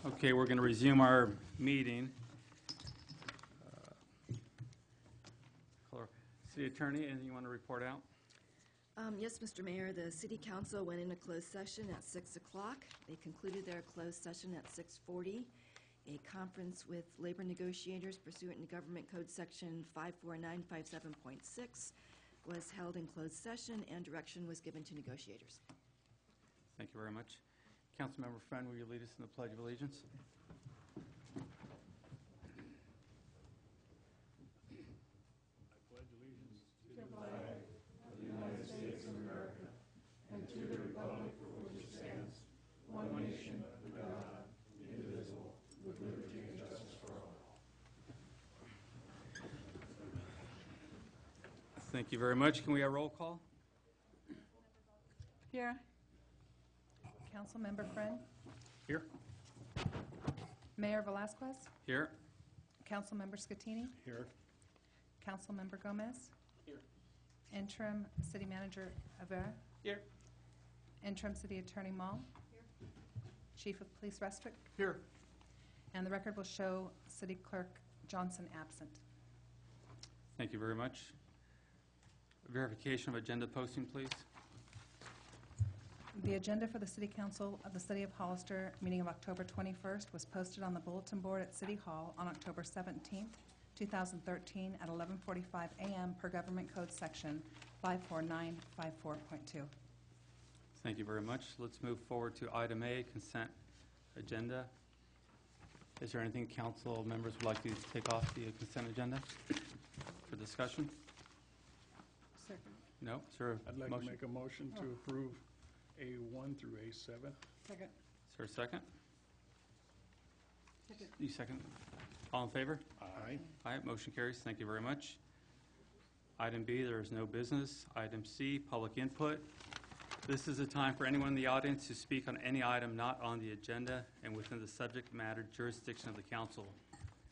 Okay, we're going to resume our meeting. City Attorney, anything you want to report out? Yes, Mr. Mayor, the City Council went into closed session at 6 o'clock. They concluded their closed session at 6:40. A conference with labor negotiators pursuant to Government Code Section 54957.6 was held in closed session, and direction was given to negotiators. Thank you very much. Councilmember Friend, will you lead us in the Pledge of Allegiance? I pledge allegiance to the flag of the United States of America and to the republic for which it stands, one nation, under God, indivisible, with liberty and justice for all. Thank you very much. Can we have roll call? Here. Councilmember Friend. Here. Mayor Velazquez. Here. Councilmember Scatini. Here. Councilmember Gomez. Here. Interim City Manager Avera. Here. Interim City Attorney Mall. Here. Chief of Police Restwick. Here. And the record will show City Clerk Johnson absent. Thank you very much. Verification of agenda posting, please. The agenda for the City Council of the City of Hollister meeting of October 21st was posted on the bulletin board at City Hall on October 17th, 2013 at 11:45 a.m. per Government Code Section 54954.2. Thank you very much. Let's move forward to item A, consent agenda. Is there anything council members would like to take off the consent agenda for discussion? Second. No? Is there a I'd like motion? to make a motion to approve A1 through A7. Second. Is there a second? Second. You second? All in favor? Aye. Aye, motion carries. Thank you very much. Item B, there is no business. Item C, public input. This is a time for anyone in the audience to speak on any item not on the agenda and within the subject matter jurisdiction of the council.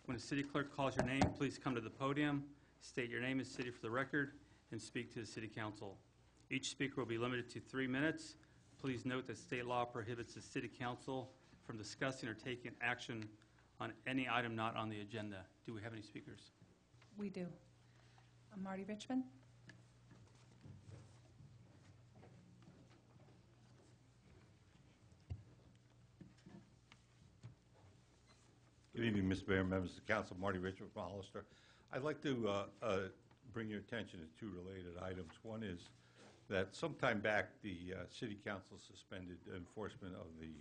When the city clerk calls your name, please come to the podium, state your name and city for the record, and speak to the city council. Each speaker will be limited to 3 minutes. Please note that state law prohibits the city council from discussing or taking action on any item not on the agenda. Do we have any speakers? We do. Marty Richmond. Good evening, Mr. Mayor, members of the council. Marty Richard from Hollister. I'd like to bring your attention to two related items. One is that sometime back, the city council suspended enforcement of the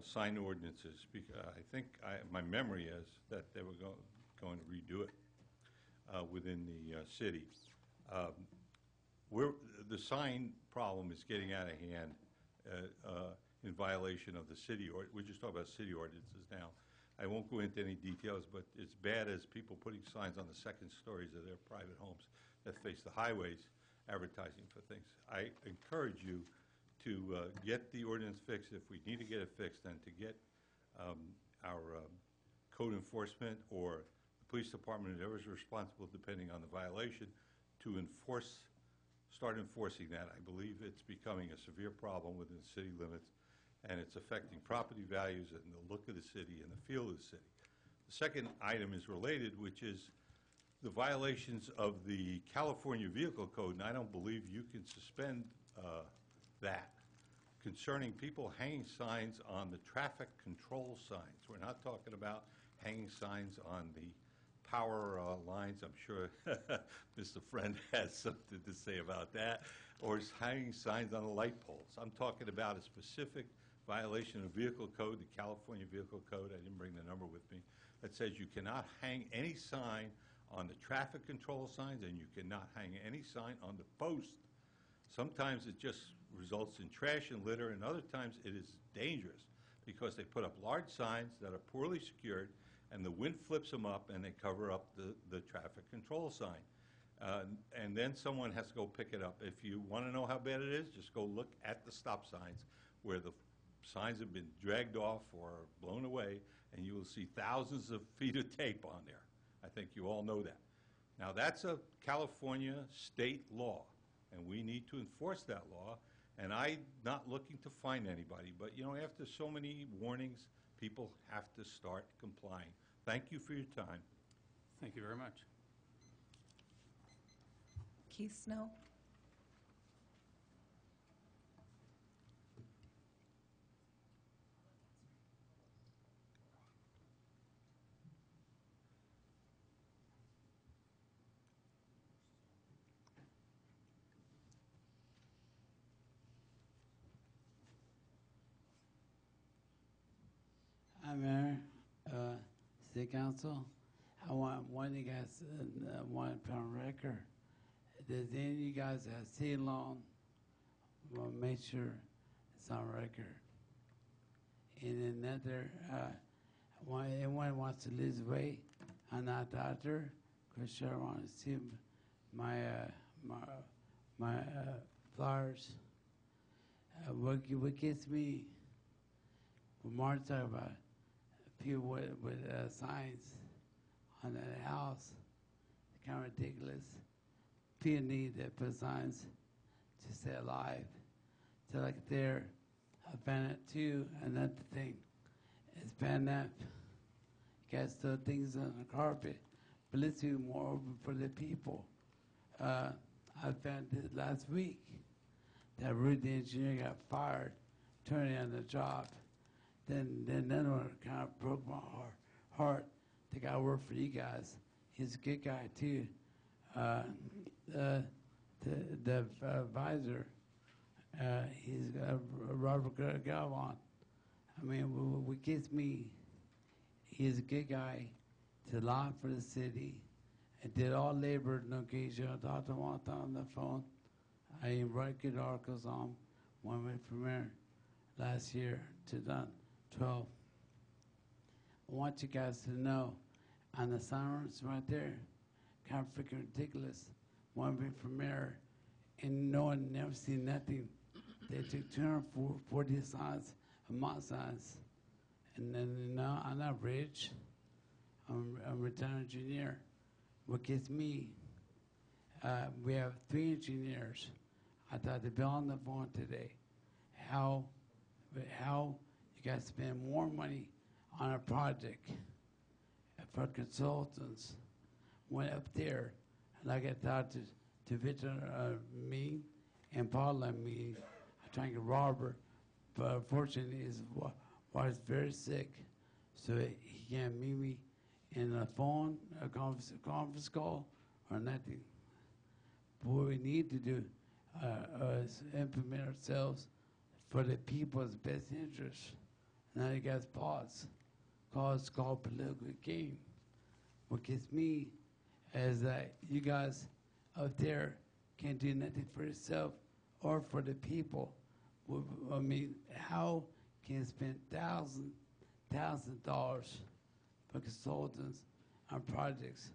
sign ordinances. I think my memory is that they were going to redo it within the city. The sign problem is getting out of hand in violation of the city, or we're just talking about city ordinances now. I won't go into any details, but it's bad as people putting signs on the second stories of their private homes that face the highways advertising for things. I encourage you to get the ordinance fixed if we need to get it fixed, and to get our code enforcement or the police department, whoever is responsible depending on the violation, to start enforcing that. I believe it's becoming a severe problem within city limits, and it's affecting property values and the look of the city and the feel of the city. The second item is related, which is the violations of the California Vehicle Code, and I don't believe you can suspend that, concerning people hanging signs on the traffic control signs. We're not talking about hanging signs on the power lines. I'm sure Mr. Friend has something to say about that, or hanging signs on the light poles. I'm talking about a specific violation of vehicle code, the California Vehicle Code. I didn't bring the number with me. That says you cannot hang any sign on the traffic control signs, and you cannot hang any sign on the post. Sometimes it just results in trash and litter, and other times it is dangerous because they put up large signs that are poorly secured, and the wind flips them up and they cover up the traffic control sign. And then someone has to go pick it up. If you want to know how bad it is, just go look at the stop signs where the signs have been dragged off or blown away, and you will see thousands of feet of tape on there. I think you all know that. Now, that's a California state law, and we need to enforce that law. And I'm not looking to fine anybody, but, you know, after so many warnings, People have to start complying. Thank you for your time. Thank you very much. Keith Snow. Hi, Mayor, City Council. I want one of you guys, one pound record. Does any of you guys have city loan? Well, make sure it's on record. And another, anyone wants to lose weight, I'm not a doctor, because sure I want to see my flowers. What gets me, what Martin talked about, people with signs on the house, kind of ridiculous. People need to put signs to stay alive. So like there, I found it too. Another thing is banned up. You guys throw things on the carpet, but let's do more open for the people. I found this last week that Rudy engineer got fired, turning on the job. Then another one kind of broke my heart. The guy worked for you guys. He's a good guy too. The advisor, he's Robert Galvan. I mean, what gets me, he's a good guy, did a lot for the city, and did all labor negotiation. I talked to him all the time on the phone. I even write good articles on him. One went from mayor last year to done 12. I want you guys to know, on the sirens right there, kind of freaking ridiculous. One went from mayor, and no one never seen nothing. They took 240 signs, a month signs. And then now I'm not rich. I'm a retired engineer. What gets me, we have 3 engineers. I thought they'd be on the phone today. How you guys spend more money on a project for consultants. Went up there, like I thought to Victor me and Paula me, I trying to get Robert, but unfortunately his wife is very sick, so he can't meet me in a phone, a conference call, or nothing. But what we need to do is implement ourselves for the people's best interest. Now you guys pause. Cause called political game. What gets me is that you guys up there can't do nothing for yourself or for the people. I mean, how can you spend thousands of dollars for consultants on projects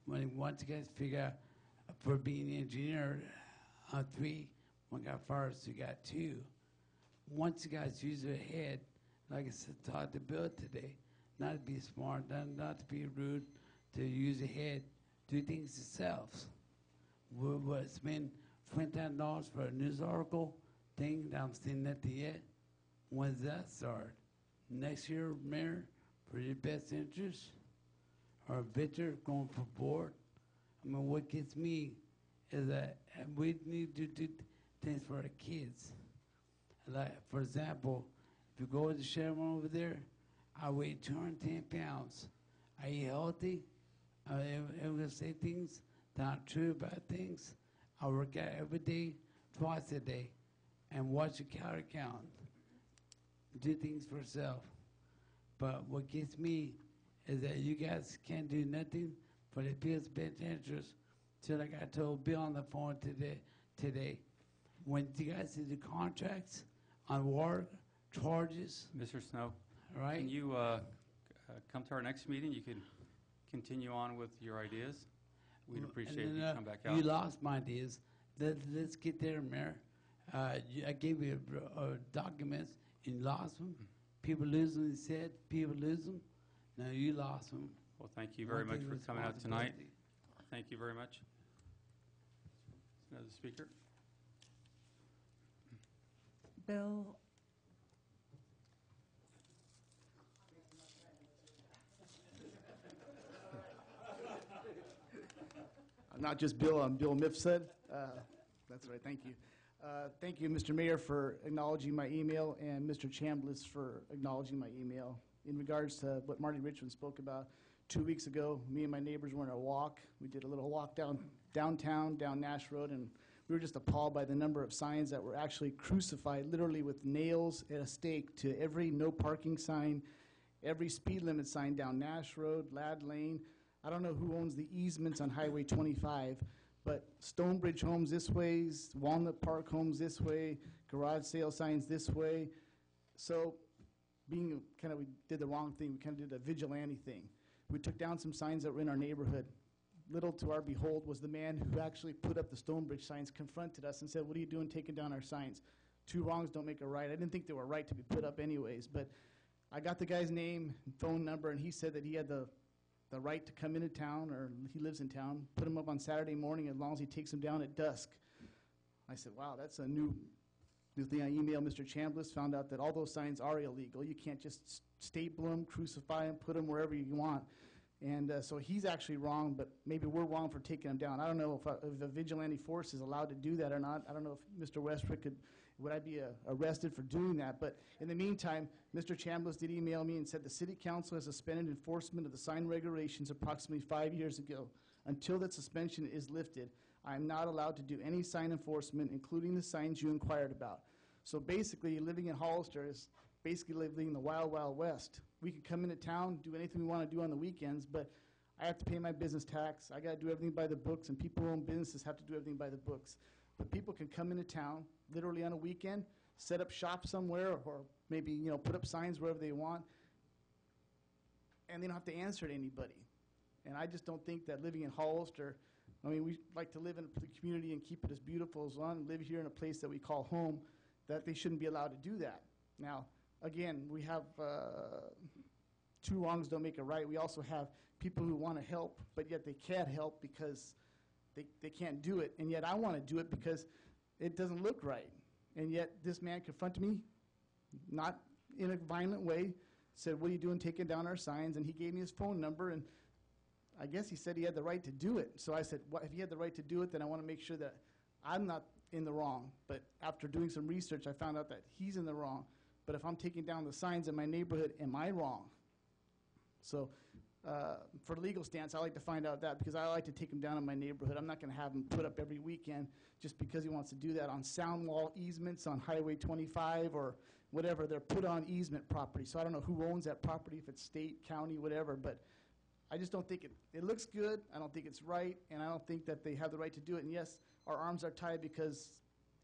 when once you guys figure out for being an engineer on 3, one got fired, so you got 2. Once you guys use your head, like I said, taught to build today, not to be smart, not to be rude, to use your head, do things yourselves. We'll spend $20,000 for a news article thing that I'm seeing nothing yet. When's that start? Next year, Mayor, for your best interest? Or Victor going for board? I mean, what gets me is that we need to do things for our kids. Like, for example, if you go to the Chevron over there, I weigh 210 pounds. I eat healthy. I'm going to say things that aren't true about things. I work out every day, twice a day, and watch your calorie count. Do things for yourself. But what gets me is that you guys can't do nothing for the people's best interest. So like I told Bill on the phone today, when you guys see the contracts on water charges, Mr. Snow, right? can you come to our next meeting? You can continue on with your ideas. We'd appreciate if you come back out. You lost my ideas. Let's get there, Mayor. I gave you documents, and you lost them. People lose them, he said. People lose them. Now you lost them. Well, thank you very much for coming out tonight. Thank you very much. Another speaker? not just Bill, I'm Bill Mifsud. That's right, thank you. Thank you, Mr. Mayor, for acknowledging my email, and Mr. Chambliss for acknowledging my email. In regards to what Marty Richmond spoke about, 2 weeks ago, me and my neighbors went on a walk. We did a little walk downtown, down Nash Road, and we were just appalled by the number of signs that were actually crucified, literally with nails and a stake, to every no parking sign, every speed limit sign down Nash Road, Ladd Lane. I don't know who owns the easements on Highway 25, but Stonebridge Homes this way, Walnut Park Homes this way, garage sale signs this way. So being kind of, we did the wrong thing. We kind of did a vigilante thing. We took down some signs that were in our neighborhood. Little to our behold was the man who actually put up the Stonebridge signs, confronted us and said, "What are you doing taking down our signs? Two wrongs don't make a right." I didn't think they were right to be put up anyways, but I got the guy's name and phone number, and he said that he had the right to come into town, or he lives in town, put them up on Saturday morning as long as he takes them down at dusk. I said, wow, that's a new thing. I emailed Mr. Chambliss, found out that all those signs are illegal. You can't just staple them, crucify them, put them wherever you want. And so he's actually wrong, but maybe we're wrong for taking them down. I don't know if the vigilante force is allowed to do that or not. I don't know if Mr. Westbrook would I be arrested for doing that? But in the meantime, Mr. Chambliss did email me and said the city council has suspended enforcement of the sign regulations approximately 5 years ago. Until that suspension is lifted, I am not allowed to do any sign enforcement, including the signs you inquired about. So basically, living in Hollister is basically living in the wild, wild west. We can come into town, do anything we want to do on the weekends, but I have to pay my business tax. I got to do everything by the books, and people who own businesses have to do everything by the books. But people can come into town, literally on a weekend, set up shop somewhere, or maybe, you know, put up signs wherever they want, and they don't have to answer to anybody. And I just don't think that living in Hollister, I mean, we like to live in a community and keep it as beautiful as one, live here in a place that we call home, that they shouldn't be allowed to do that. Now, again, we have two wrongs don't make a right. We also have people who want to help, but yet they can't help because they can't do it. And yet I want to do it because it doesn't look right. And yet this man confronted me, not in a violent way, said, "What are you doing taking down our signs?" And he gave me his phone number, and I guess he said he had the right to do it. So I said, well, if he had the right to do it, then I want to make sure that I'm not in the wrong. But after doing some research, I found out that he's in the wrong. But if I'm taking down the signs in my neighborhood, am I wrong? So for legal stance, I like to find out that, because I like to take them down in my neighborhood. I'm not going to have him put up every weekend just because he wants to do that on sound wall easements on Highway 25 or whatever. They're put on easement property. So I don't know who owns that property, if it's state, county, whatever. But I just don't think it looks good. I don't think it's right. And I don't think that they have the right to do it. And yes, our arms are tied because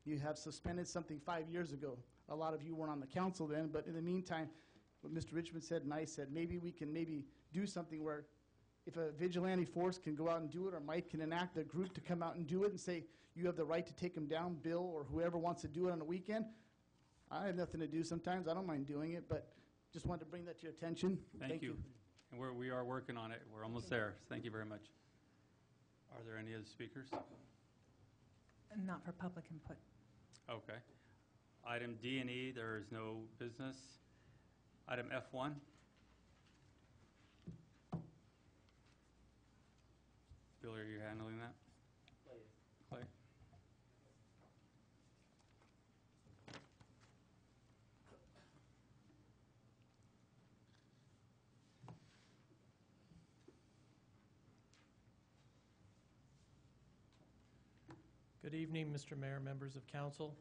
you have suspended something 5 years ago. A lot of you weren't on the council then. But in the meantime, what Mr. Richmond said and I said, maybe we can do something where if a vigilante force can go out and do it, or Mike can enact a group to come out and do it and say, you have the right to take them down, Bill, or whoever wants to do it on a weekend. I have nothing to do sometimes. I don't mind doing it, but just wanted to bring that to your attention. Thank you. And we are working on it. We're almost there. Thank you very much. Are there any other speakers? Not for public input. Okay. Item D and E, there is no business. Item F1. Bill, are you handling that? Clay. Good evening, Mr. Mayor, members of council.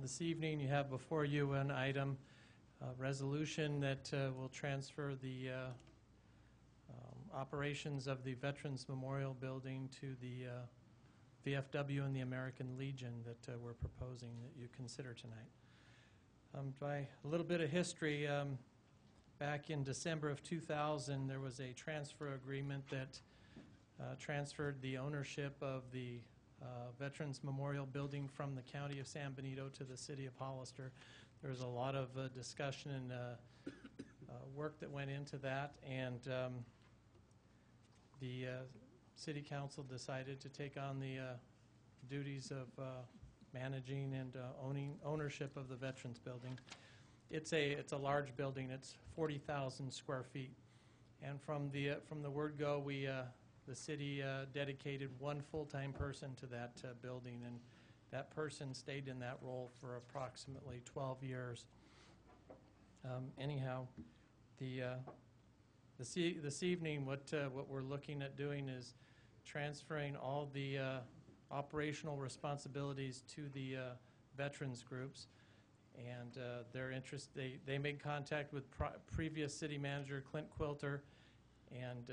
This evening you have before you an item, resolution that will transfer the operations of the Veterans Memorial Building to the VFW and the American Legion that we're proposing that you consider tonight. By a little bit of history, back in December of 2000, there was a transfer agreement that transferred the ownership of the Veterans Memorial Building from the County of San Benito to the City of Hollister. There was a lot of discussion and work that went into that, and the City Council decided to take on the duties of managing and ownership of the Veterans Building. It's a large building. It's 40,000 square feet, and from the word go, we the city dedicated one full-time person to that building, and that person stayed in that role for approximately 12 years. Anyhow, this evening, what we're looking at doing is transferring all the operational responsibilities to the veterans groups, and they made contact with previous city manager Clint Quilter, and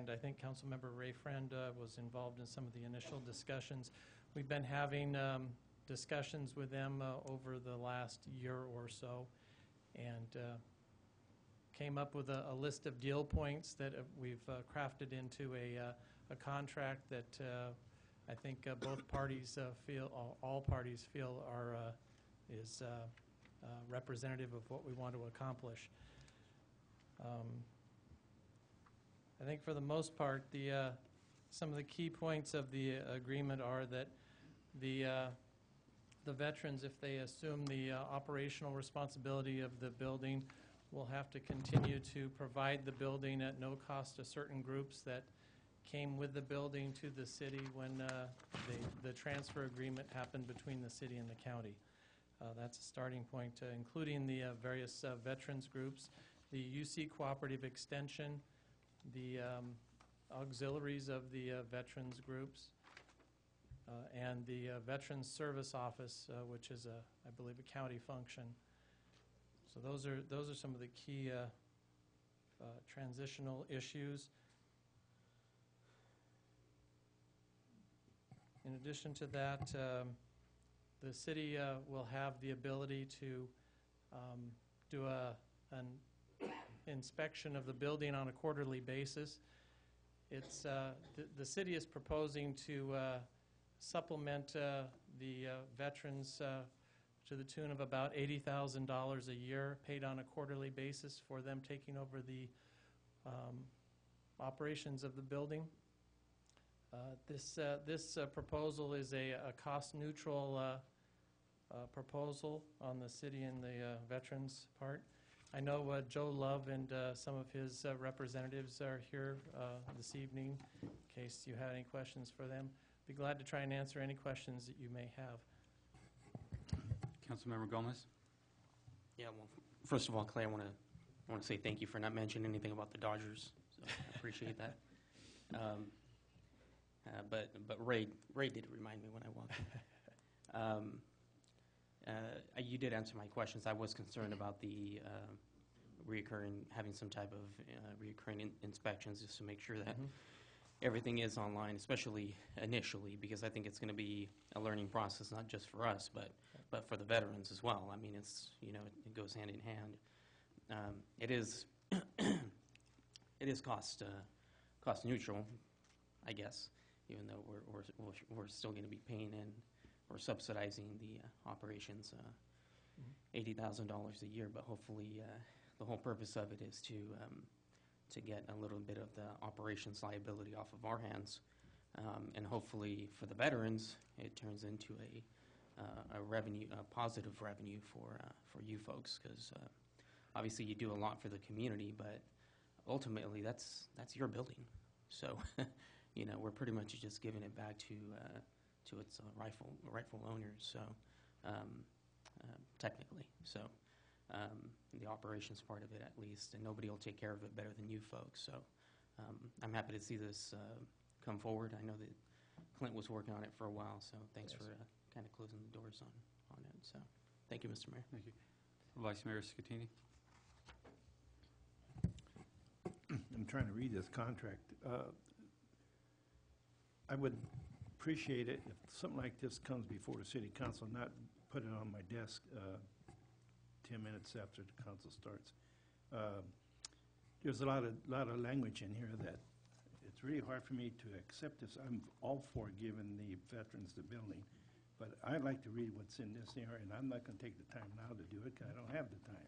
I think Councilmember Ray Friend was involved in some of the initial discussions. We've been having discussions with them over the last year or so, and came up with a list of deal points that we've crafted into a contract that I think both parties all parties feel is representative of what we want to accomplish. I think for the most part, some of the key points of the agreement are that the veterans, if they assume the operational responsibility of the building, will have to continue to provide the building at no cost to certain groups that came with the building to the city when the transfer agreement happened between the city and the county. That's a starting point, including the various veterans groups, the UC Cooperative Extension, the auxiliaries of the veterans groups, and the Veterans Service Office, which is, I believe, a county function. So those are some of the key transitional issues. In addition to that, the city will have the ability to do an inspection of the building on a quarterly basis. The city is proposing to supplement the veterans to the tune of about $80,000 a year, paid on a quarterly basis for them taking over the operations of the building. This proposal is a cost-neutral proposal on the city and the veterans' part. I know Joe Love and some of his representatives are here this evening, in case you had any questions for them. Be glad to try and answer any questions that you may have. Councilmember Gomez? Yeah, well, first of all, Clay, I want to say thank you for not mentioning anything about the Dodgers. So I appreciate that. But Ray did remind me when I walked in. You did answer my questions. I was concerned about the having some type of reoccurring inspections, just to make sure that everything is online, especially initially, because I think it's going to be a learning process, not just for us, but for the veterans as well. I mean, it goes hand in hand. It is cost neutral, I guess, even though we're still going to be paying in or subsidizing the operations $80,000 a year, but hopefully the whole purpose of it is to get a little bit of the operations liability off of our hands, and hopefully for the veterans it turns into a positive revenue for you folks, because obviously you do a lot for the community, but ultimately that's your building, so we're pretty much just giving it back to its rightful owners, so technically, so the operations part of it at least, and nobody will take care of it better than you folks. So I'm happy to see this come forward. I know that Clint was working on it for a while, so thanks for kind of closing the doors on it. So thank you, Mr. Mayor. Thank you. Vice Mayor Scatini? I'm trying to read this contract. I would appreciate it if something like this comes before the city council, not put it on my desk 10 minutes after the council starts. There's a lot of language in here that it's really hard for me to accept this. I'm all for giving the veterans the building, but I'd like to read what's in this here, and I'm not going to take the time now to do it because I don't have the time.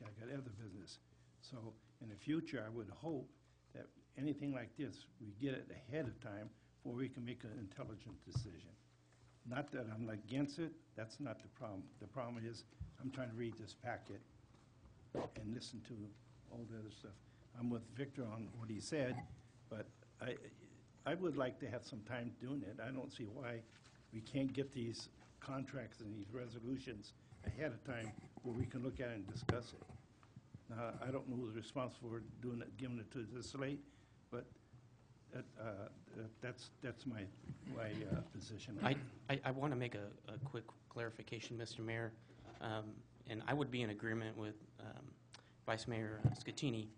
I got other business. So in the future, I would hope that anything like this, we get it ahead of time before we can make an intelligent decision. Not that I'm against it, that's not the problem. The problem is I'm trying to read this packet and listen to all the other stuff. I'm with Victor on what he said, but I would like to have some time doing it. I don't see why we can't get these contracts and these resolutions ahead of time where we can look at it and discuss it. I don't know who's responsible for doing it, giving it to the slate, but that's my position. I want to make a quick clarification, Mr. Mayor, and I would be in agreement with Vice Mayor Scatini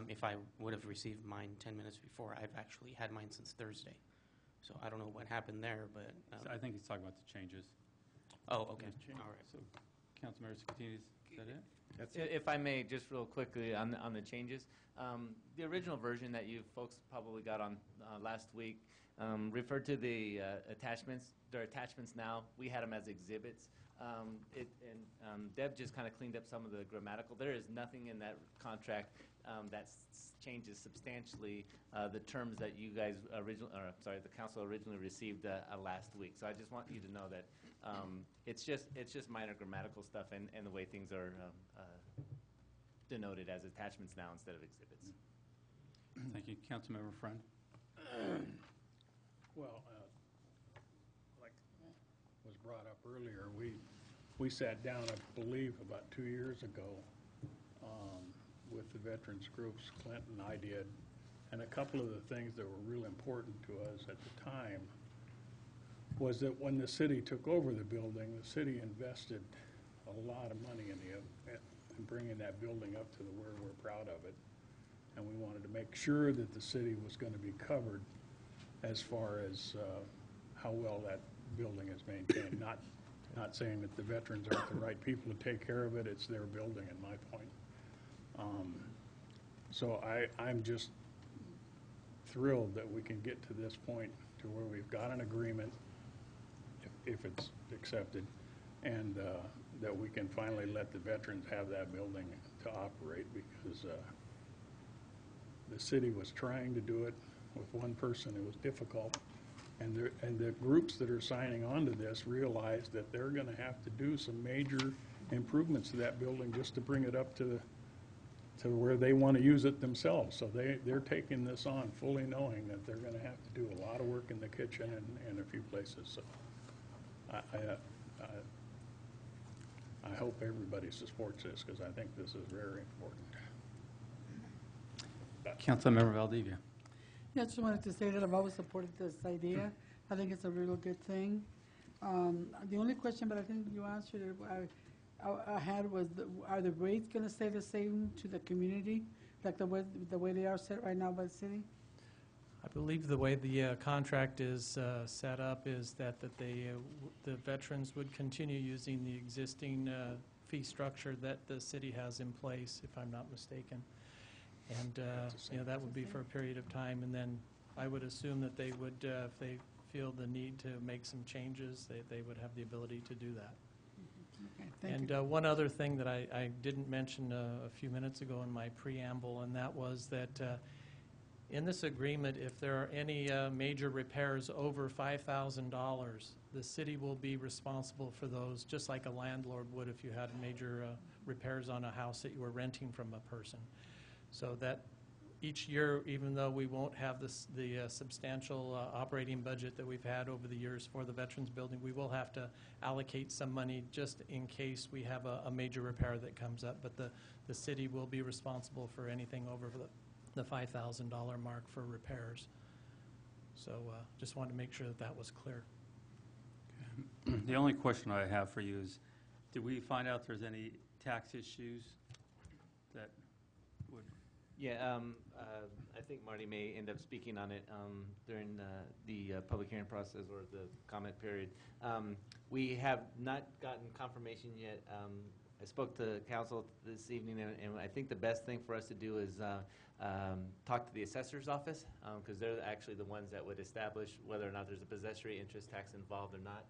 if I would have received mine 10 minutes before. I've actually had mine since Thursday, so I don't know what happened there, but... I think he's talking about the changes. Oh, okay, Change. all right. So, Councilmember Scatini, is that it? That's it. If I may, just real quickly on the changes, the original version that you folks probably got on last week referred to the attachments. They're attachments now. We had them as exhibits. Deb just kind of cleaned up some of the grammatical. There is nothing in that contract that changes substantially the terms that you guys the council originally received last week. So I just want you to know that it's just minor grammatical stuff and the way things are denoted as attachments now instead of exhibits. Thank you. Councilmember Friend? Well, like was brought up earlier, we sat down, I believe, about 2 years ago with the veterans groups. Clint and I did, and a couple of the things that were real important to us at the time was that when the city took over the building, the city invested a lot of money in bringing that building up to where we're proud of it, and we wanted to make sure that the city was going to be covered as far as how well that building is maintained. Not saying that the veterans aren't the right people to take care of it. It's their building, in my point. So I'm just thrilled that we can get to this point to where we've got an agreement, if it's accepted, and that we can finally let the veterans have that building to operate, because the city was trying to do it with one person. It was difficult. And the groups that are signing on to this realize that they're going to have to do some major improvements to that building just to bring it up to where they want to use it themselves. So they're taking this on fully knowing that they're going to have to do a lot of work in the kitchen and a few places. So I hope everybody supports this, because I think this is very important. Councilmember Valdivia? Yeah, I just wanted to say that I've always supported this idea. I think it's a real good thing. The only question, but I think you answered it, I had was, are the rates going to stay the same to the community, like the way they are set right now by the city? I believe the way the contract is set up is that the veterans would continue using the existing fee structure that the city has in place, if I'm not mistaken. And that would be for a period of time, and then I would assume that they would, if they feel the need to make some changes, they would have the ability to do that. Okay, thank you. And one other thing that I didn't mention a few minutes ago in my preamble, and that was that in this agreement, if there are any major repairs over $5,000, the city will be responsible for those, just like a landlord would if you had major repairs on a house that you were renting from a person. So that each year, even though we won't have the substantial operating budget that we've had over the years for the Veterans Building, we will have to allocate some money just in case we have a major repair that comes up. But the city will be responsible for anything over the $5,000 mark for repairs. So just wanted to make sure that was clear. Okay. The only question I have for you is, did we find out if there's any tax issues that would... Yeah, I think Marty may end up speaking on it during the public hearing process or the comment period. We have not gotten confirmation yet. I spoke to council this evening, and I think the best thing for us to do is talk to the assessor's office, because they're actually the ones that would establish whether or not there's a possessory interest tax involved or not.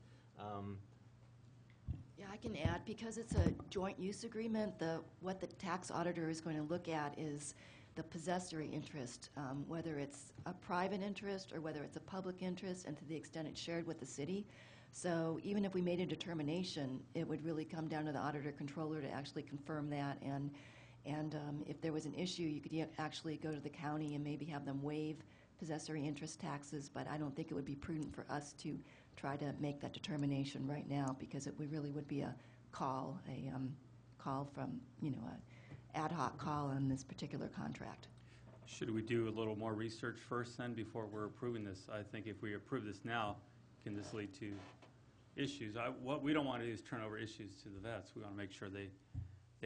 Yeah, I can add, because it's a joint use agreement, what the tax auditor is going to look at is the possessory interest, whether it's a private interest or whether it's a public interest, and to the extent it's shared with the city. So even if we made a determination, it would really come down to the auditor controller to actually confirm that. And if there was an issue, you could actually go to the county and maybe have them waive possessory interest taxes, but I don't think it would be prudent for us to try to make that determination right now, because it really would be a call, call from, a ad hoc call on this particular contract. Should we do a little more research first then before we're approving this? I think if we approve this now, can this lead to issues? What we don't want to do is turn over issues to the vets. We want to make sure they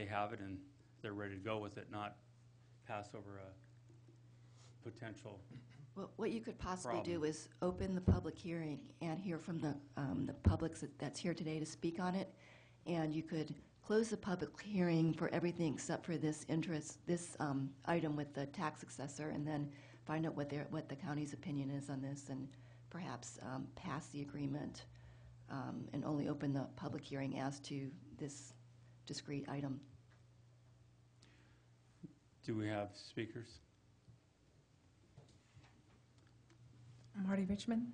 have it and they're ready to go with it, not pass over a potential. Well, what you could possibly do Problem. is open the public hearing and hear from the public that's here today to speak on it, and you could close the public hearing for everything except for this item with the tax assessor, and then find out what the county's opinion is on this, and perhaps pass the agreement and only open the public hearing as to this discrete item. Do we have speakers? Marty Richmond?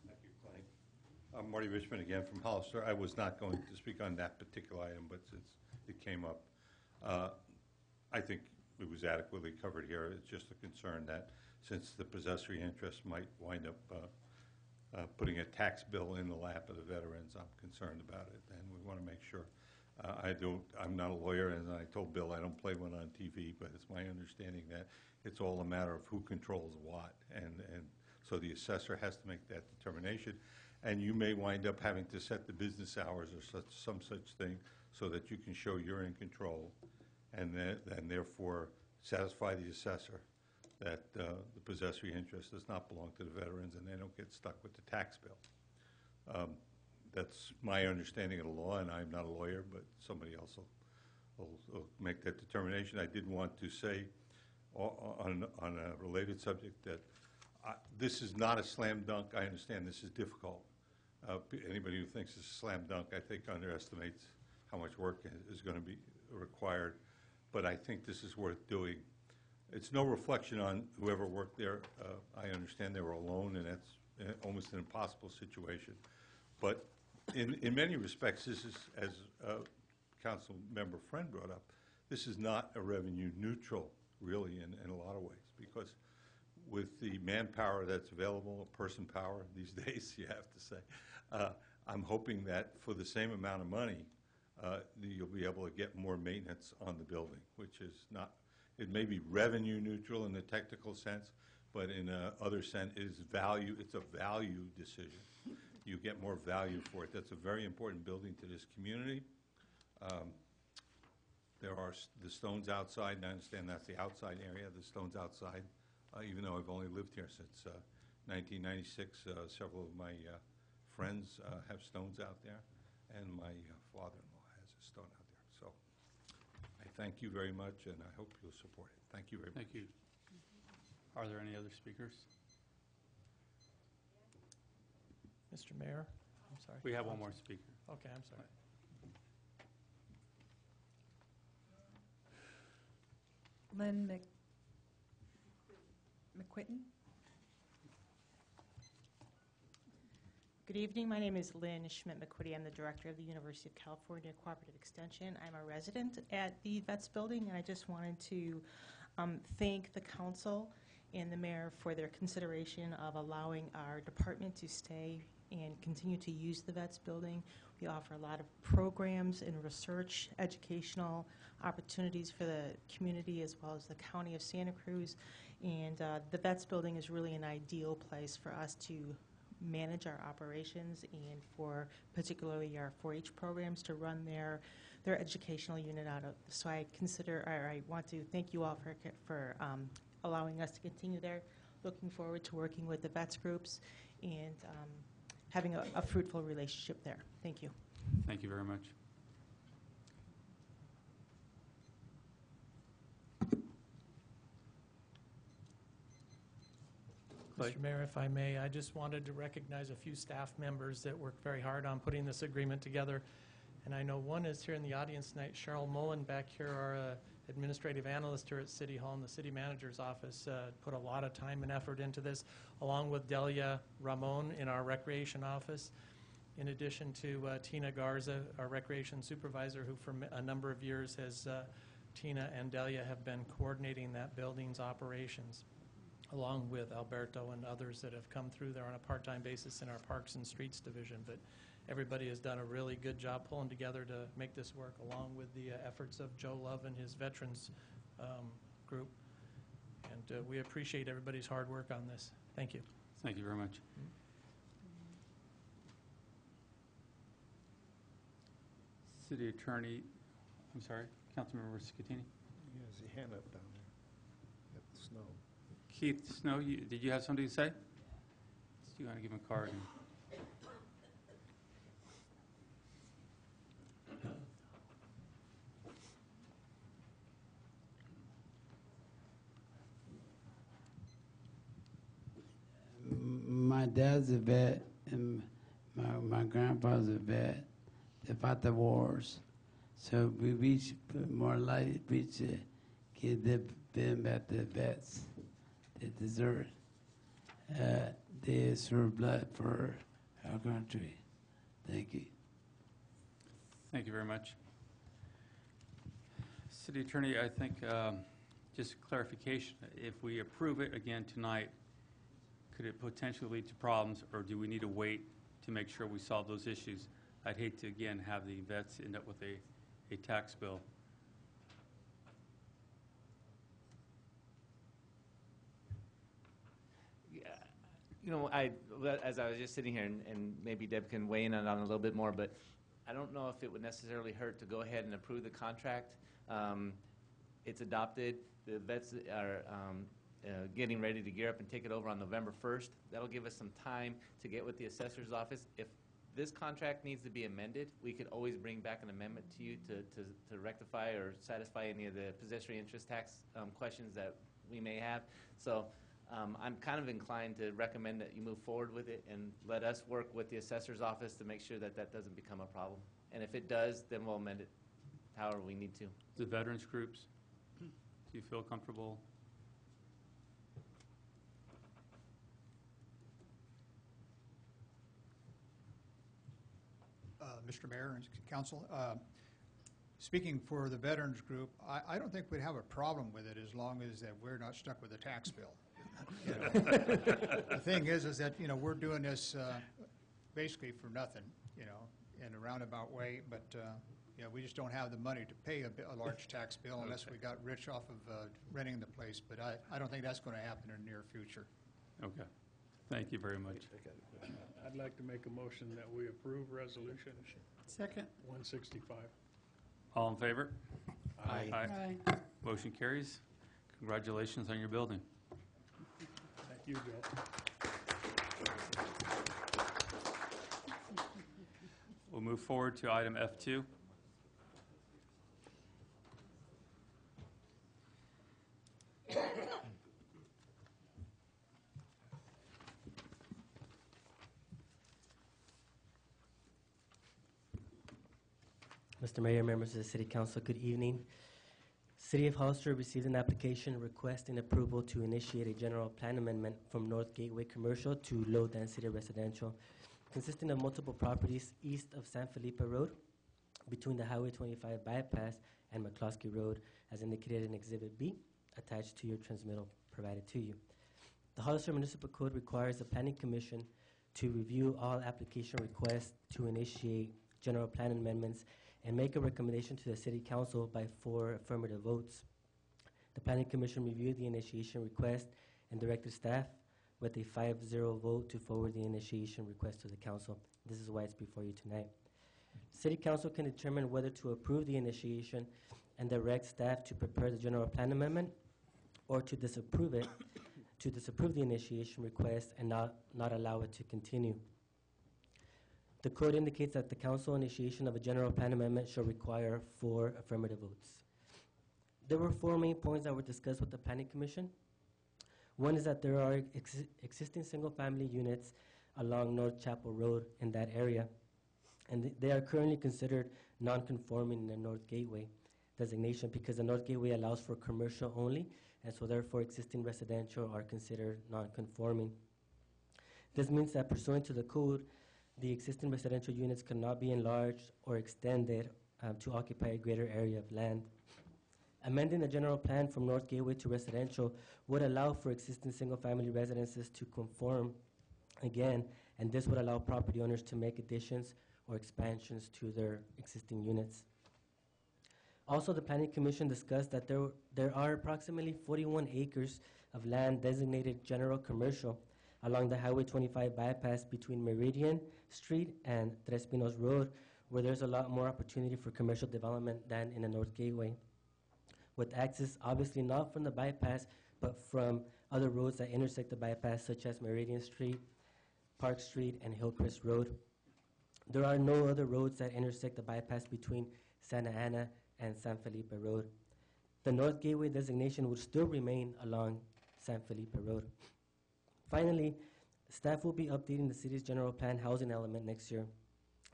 Thank you, Clay. I'm Marty Richmond again from Hollister. I was not going to speak on that particular item, but since it came up, I think it was adequately covered here. It's just a concern that since the possessory interest might wind up putting a tax bill in the lap of the veterans, I'm concerned about it, and we want to make sure. I'm not a lawyer, and I told Bill I don't play one on TV, but it's my understanding that it's all a matter of who controls what, and so the assessor has to make that determination, and you may wind up having to set the business hours or some such thing so that you can show you're in control, and therefore satisfy the assessor that the possessory interest does not belong to the veterans, and they don't get stuck with the tax bill. That's my understanding of the law, and I'm not a lawyer, but somebody else will make that determination. I did want to say on a related subject that this is not a slam dunk. I understand this is difficult. Anybody who thinks it's a slam dunk, I think, underestimates how much work is going to be required. But I think this is worth doing. It's no reflection on whoever worked there. I understand they were alone, and that's almost an impossible situation. But in many respects, this is, as Council Member Friend brought up, this is not a revenue neutral, really, in a lot of ways, because with the manpower that's available, or person power these days, you have to say, I'm hoping that for the same amount of money, you'll be able to get more maintenance on the building, which is not, it may be revenue neutral in the technical sense, but in other sense, it's a value decision. You get more value for it. That's a very important building to this community. There are the stones outside, and I understand that's the outside area, the stones outside, even though I've only lived here since 1996. Several of my friends have stones out there, and my father-in-law has a stone out there. So I thank you very much, and I hope you'll support it. Thank you very much. Thank you. Are there any other speakers? Mr. Mayor, I'm sorry. We have one more speaker. Okay, I'm sorry. Lynn McQuitton? Good evening. My name is Lynn Schmidt-McQuitty. I'm the director of the University of California Cooperative Extension. I'm a resident at the Vets Building, and I just wanted to thank the council and the mayor for their consideration of allowing our department to stay and continue to use the Vets Building. We offer a lot of programs and research, educational opportunities for the community as well as the county of Santa Cruz. And the Vets Building is really an ideal place for us to manage our operations and for particularly our 4-H programs to run their educational unit out of. So I want to thank you all for allowing us to continue there. Looking forward to working with the vets groups and having a fruitful relationship there. Thank you. Thank you very much. Clay? Mr. Mayor, if I may, I just wanted to recognize a few staff members that worked very hard on putting this agreement together. And I know one is here in the audience tonight. Cheryl Mullen back here, our administrative analyst here at City Hall in the city manager's office, put a lot of time and effort into this, along with Delia Ramon in our recreation office. in addition to Tina Garza, our recreation supervisor, who for a number of years has, Tina and Delia have been coordinating that building's operations, along with Alberto and others that have come through there on a part-time basis in our Parks and Streets division. But everybody has done a really good job pulling together to make this work, along with the efforts of Joe Love and his veterans group. And we appreciate everybody's hard work on this. Thank you. Thank you very much. City Attorney, I'm sorry, Councilmember Scatini. He has a hand up down there at the snow. Keith Snow, did you have something to say? Do you want to give him a card? My dad's a vet, and my grandfather's a vet. They fought the wars. So we reach, more likely reach to give them back to the vets. They deserve it. They serve blood for our country. Thank you. Thank you very much. City Attorney, I think just clarification, if we approve it again tonight, could it potentially lead to problems, or do we need to wait to make sure we solve those issues? I'd hate to, again, have the vets end up with a tax bill. Yeah, you know, as I was just sitting here, and maybe Deb can weigh in on it a little bit more, but I don't know if it would necessarily hurt to go ahead and approve the contract. It's adopted. The vets are getting ready to gear up and take it over on November 1st. That'll give us some time to get with the assessor's office. If this contract needs to be amended, we could always bring back an amendment to you to rectify or satisfy any of the possessory interest tax questions that we may have. So I'm kind of inclined to recommend that you move forward with it and let us work with the assessor's office to make sure that that doesn't become a problem. And if it does, then we'll amend it however we need to. The veterans groups, do you feel comfortable? Mr. Mayor and Council, speaking for the Veterans Group, I don't think we'd have a problem with it as long as that we're not stuck with a tax bill. You know? The thing is that, you know, we're doing this basically for nothing, you know, in a roundabout way, but, you know, we just don't have the money to pay a large tax bill unless we got rich off of renting the place, but I don't think that's going to happen in the near future. Okay. Thank you very much. I'd like to make a motion that we approve resolution Second. 165. All in favor? Aye. Aye. Motion carries. Congratulations on your building. Thank you, Joe. We'll move forward to item F2. Mr. Mayor, members of the City Council, good evening. City of Hollister received an application requesting approval to initiate a general plan amendment from North Gateway Commercial to Low Density Residential, consisting of multiple properties east of San Felipe Road, between the Highway 25 bypass and McCloskey Road, as indicated in Exhibit B, attached to your transmittal provided to you. The Hollister Municipal Code requires the Planning Commission to review all application requests to initiate general plan amendments and make a recommendation to the City Council by 4 affirmative votes. The Planning Commission reviewed the initiation request and directed staff with a 5-0 vote to forward the initiation request to the Council. This is why it's before you tonight. City Council can determine whether to approve the initiation and direct staff to prepare the general plan amendment, or to disapprove it, to disapprove the initiation request and not allow it to continue. The code indicates that the council initiation of a general plan amendment shall require 4 affirmative votes. There were 4 main points that were discussed with the Planning Commission. One is that there are existing single-family units along North Chapel Road in that area, and they are currently considered non-conforming in the North Gateway designation because the North Gateway allows for commercial only, and so therefore existing residential are considered non-conforming. This means that pursuant to the code, the existing residential units cannot be enlarged or extended to occupy a greater area of land. Amending the general plan from North Gateway to residential would allow for existing single-family residences to conform again, and this would allow property owners to make additions or expansions to their existing units. Also, the Planning Commission discussed that there are approximately 41 acres of land designated general commercial along the Highway 25 bypass between Meridian Street and Tres Pinos Road, where there's a lot more opportunity for commercial development than in the North Gateway, with access obviously not from the bypass, but from other roads that intersect the bypass, such as Meridian Street, Park Street, and Hillcrest Road. There are no other roads that intersect the bypass between Santa Ana and San Felipe Road. The North Gateway designation would still remain along San Felipe Road. Finally, staff will be updating the city's general plan housing element next year.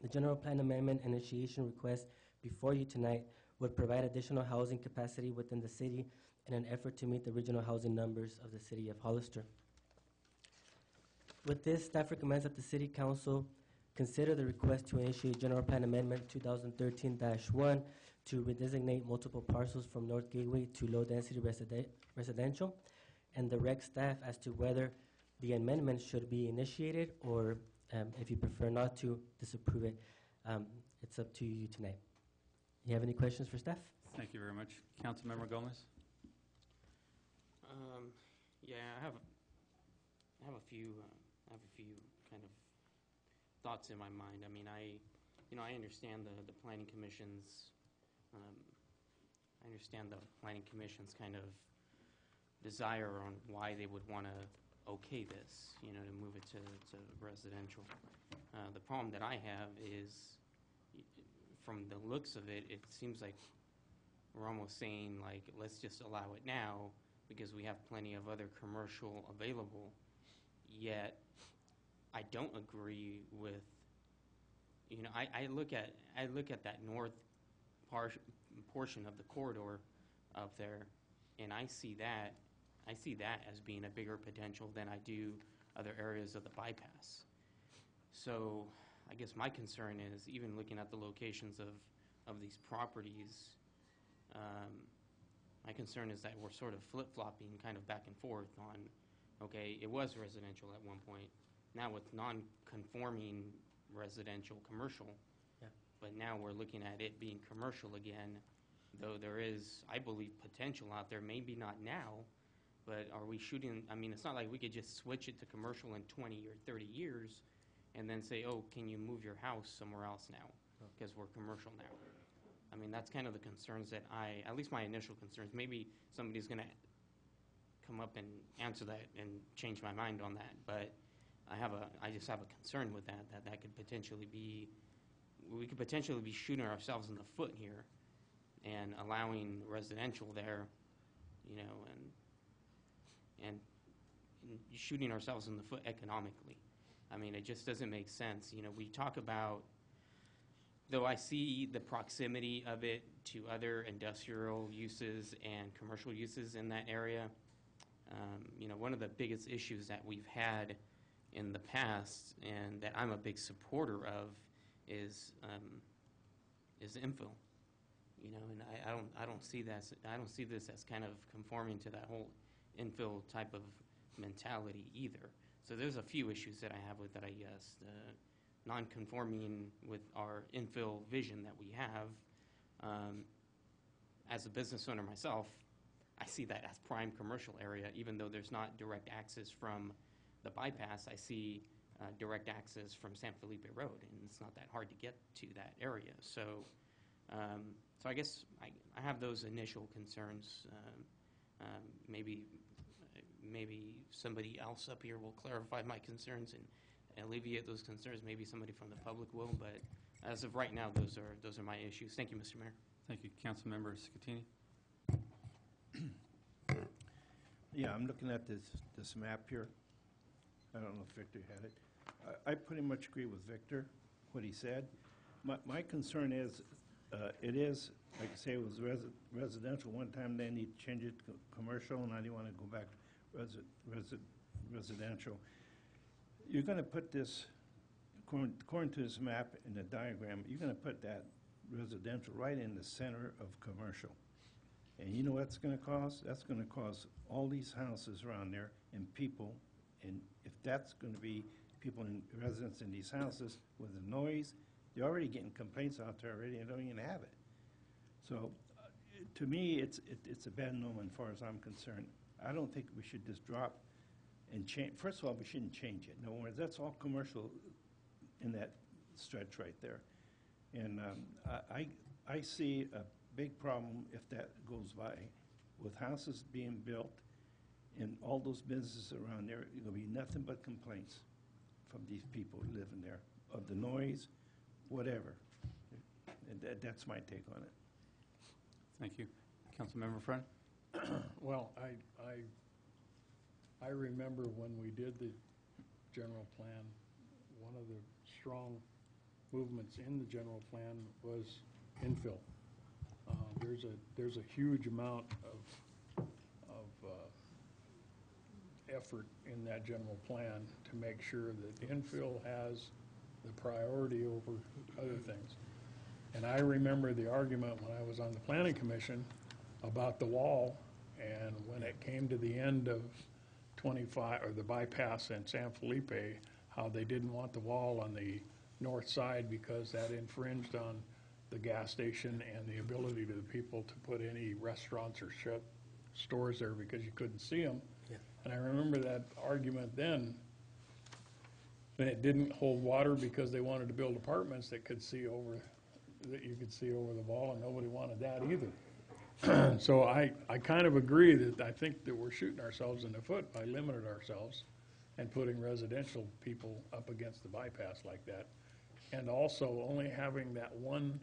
The general plan amendment initiation request before you tonight would provide additional housing capacity within the city in an effort to meet the regional housing numbers of the city of Hollister. With this, staff recommends that the City Council consider the request to initiate General Plan Amendment 2013-1 to redesignate multiple parcels from North Gateway to low-density residential, and direct staff as to whether the amendment should be initiated or, if you prefer not to, disapprove it. It's up to you tonight. You have any questions for staff? Thank you very much. Councilmember Gomez? Yeah, I have a few kind of thoughts in my mind. I mean, I understand the planning commission's kind of desire on why they would want to okay this, to move it to residential. The problem that I have is, from the looks of it, it seems like we're almost saying, like, let's just allow it now because we have plenty of other commercial available. Yet, I don't agree with, I look at that north portion of the corridor up there, and I see that as being a bigger potential than I do other areas of the bypass. So I guess my concern is, even looking at the locations of these properties, my concern is that we're sort of flip-flopping kind of back and forth on, okay, it was residential at one point. Now it's non-conforming residential commercial. Yeah. But now we're looking at it being commercial again, though there is, I believe, potential out there, maybe not now, but are we shooting, I mean, it's not like we could just switch it to commercial in 20 or 30 years and then say, oh, can you move your house somewhere else now because we're commercial now. I mean, that's kind of the concerns that at least my initial concerns. Maybe somebody's going to come up and answer that and change my mind on that, but I just have a concern with that could potentially be, we could potentially be shooting ourselves in the foot here and allowing residential there, and shooting ourselves in the foot economically. I mean, it just doesn't make sense. We talk about, though I see the proximity of it to other industrial uses and commercial uses in that area, one of the biggest issues that we've had in the past and that I'm a big supporter of is infill. And I don't see this as kind of conforming to that whole infill type of mentality either. So there's a few issues that I have with that, I guess. Non-conforming with our infill vision that we have. As a business owner myself, I see that as prime commercial area, even though there's not direct access from the bypass. I see direct access from San Felipe Road, and it's not that hard to get to that area. So I guess I have those initial concerns. Maybe somebody else up here will clarify my concerns and alleviate those concerns. Maybe somebody from the public will, but as of right now, those are my issues. Thank you, Mr. Mayor. Thank you. Councilmember Scatini? Yeah, I'm looking at this map here. I don't know if Victor had it. I pretty much agree with Victor, what he said. My concern is, it is, like I say, it was residential one time, then he changed it to commercial, and I didn't want to go back to residential. You're going to put this according to this map and the diagram, you're gonna put that residential right in the center of commercial. And you know what that's gonna cause? That's gonna cause all these houses around there and people, and if that's gonna be people in residents in these houses with the noise, they're already getting complaints out there already and don't even have it. So, to me, it's a bad omen as far as I'm concerned. I don't think we should just drop and change. First of all, we shouldn't change it. No worries, that's all commercial in that stretch right there. And I see a big problem if that goes by, with houses being built and all those businesses around there. There'll be nothing but complaints from these people living there of the noise, whatever. And that's my take on it. Thank you. Councilmember Friend? Well, I remember when we did the general plan, one of the strong movements in the general plan was infill. There's a huge amount of effort in that general plan to make sure that infill has the priority over other things. And I remember the argument when I was on the planning commission about the wall, and when it came to the end of 25, or the bypass in San Felipe, how they didn't want the wall on the north side because that infringed on the gas station and the ability to the people to put any restaurants or shut stores there because you couldn't see them. Yeah. And I remember that argument then, and it didn't hold water because they wanted to build apartments that you could see over the wall, and nobody wanted that either. So I kind of agree that I think that we're shooting ourselves in the foot by limiting ourselves and putting residential people up against the bypass like that. And also only having that one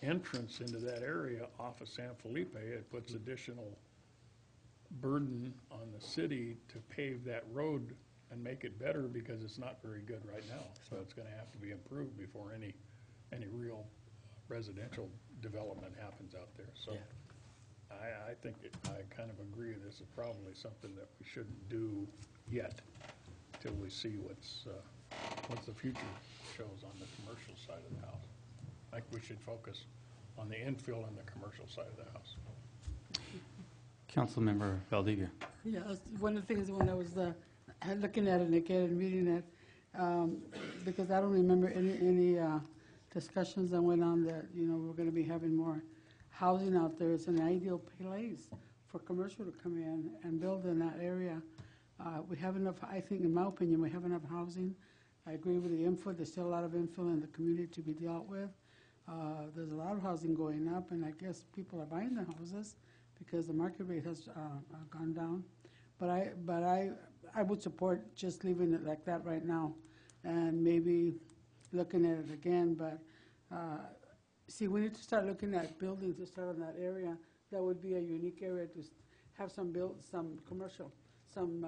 entrance into that area off of San Felipe, it puts additional burden on the city to pave that road and make it better because it's not very good right now. So it's gonna have to be improved before any real residential development happens out there. So Yeah. I think I kind of agree this is probably something that we shouldn't do yet till we see what's the future shows on the commercial side of the house. I think we should focus on the infill and the commercial side of the house. Councilmember Valdivia? Yeah, one of the things when I was looking at it again and reading it, because I don't remember any discussions that went on that, we're going to be having more housing out there. It's an ideal place for commercial to come in and build in that area. We have enough, I think, in my opinion, we have enough housing. I agree with the infill. There's still a lot of infill in the community to be dealt with. There's a lot of housing going up, and I guess people are buying the houses because the market rate has gone down. But I would support just leaving it like that right now, and maybe looking at it again. But see, we need to start looking at buildings to start in that area. That would be a unique area to have some commercial, some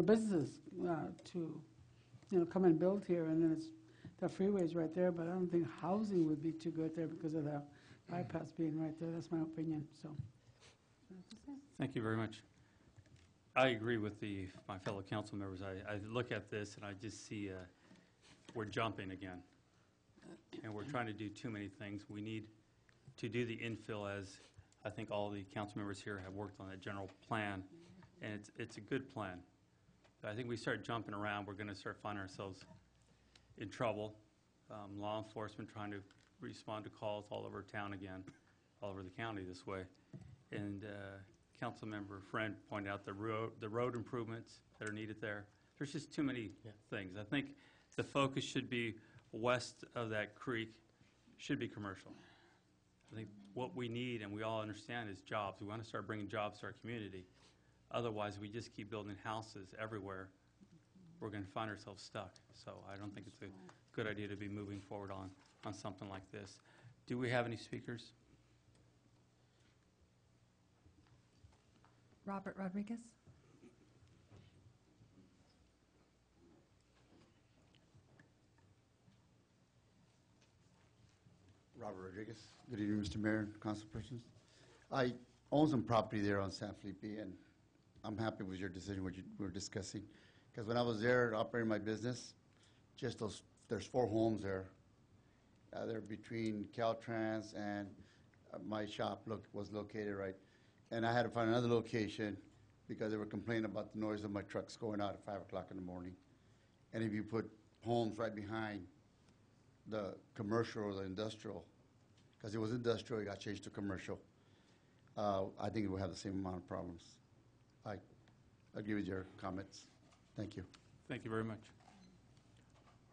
businesses to come and build here, and then the freeway's right there. But I don't think housing would be too good there because of the bypass being right there. That's my opinion. So. Thank you very much. I agree with my fellow council members. I look at this and I just see we're jumping again. And we're trying to do too many things. We need to do the infill, as I think all the council members here have worked on that general plan. And it's a good plan. But I think we start jumping around, we're going to start finding ourselves in trouble. Law enforcement trying to respond to calls all over town again, all over the county this way. And Councilmember Friend pointed out the road improvements that are needed there. There's just too many things. I think the focus should be west of that creek should be commercial. I think what we need, and we all understand, is jobs. We want to start bringing jobs to our community. Otherwise, we just keep building houses everywhere. We're going to find ourselves stuck. So I don't think it's a good idea to be moving forward on something like this. Do we have any speakers? Robert Rodriguez. Robert Rodriguez. Good evening, Mr. Mayor, councilpersons. I own some property there on San Felipe, and I'm happy with your decision, what you were discussing. Because when I was there operating my business, just those there's 4 homes there. They're between Caltrans and my shop was located right. And I had to find another location because they were complaining about the noise of my trucks going out at 5 o'clock in the morning. And if you put homes right behind the commercial or the industrial, because it was industrial, it got changed to commercial, I think it will have the same amount of problems. I agree with your comments. Thank you. Thank you very much.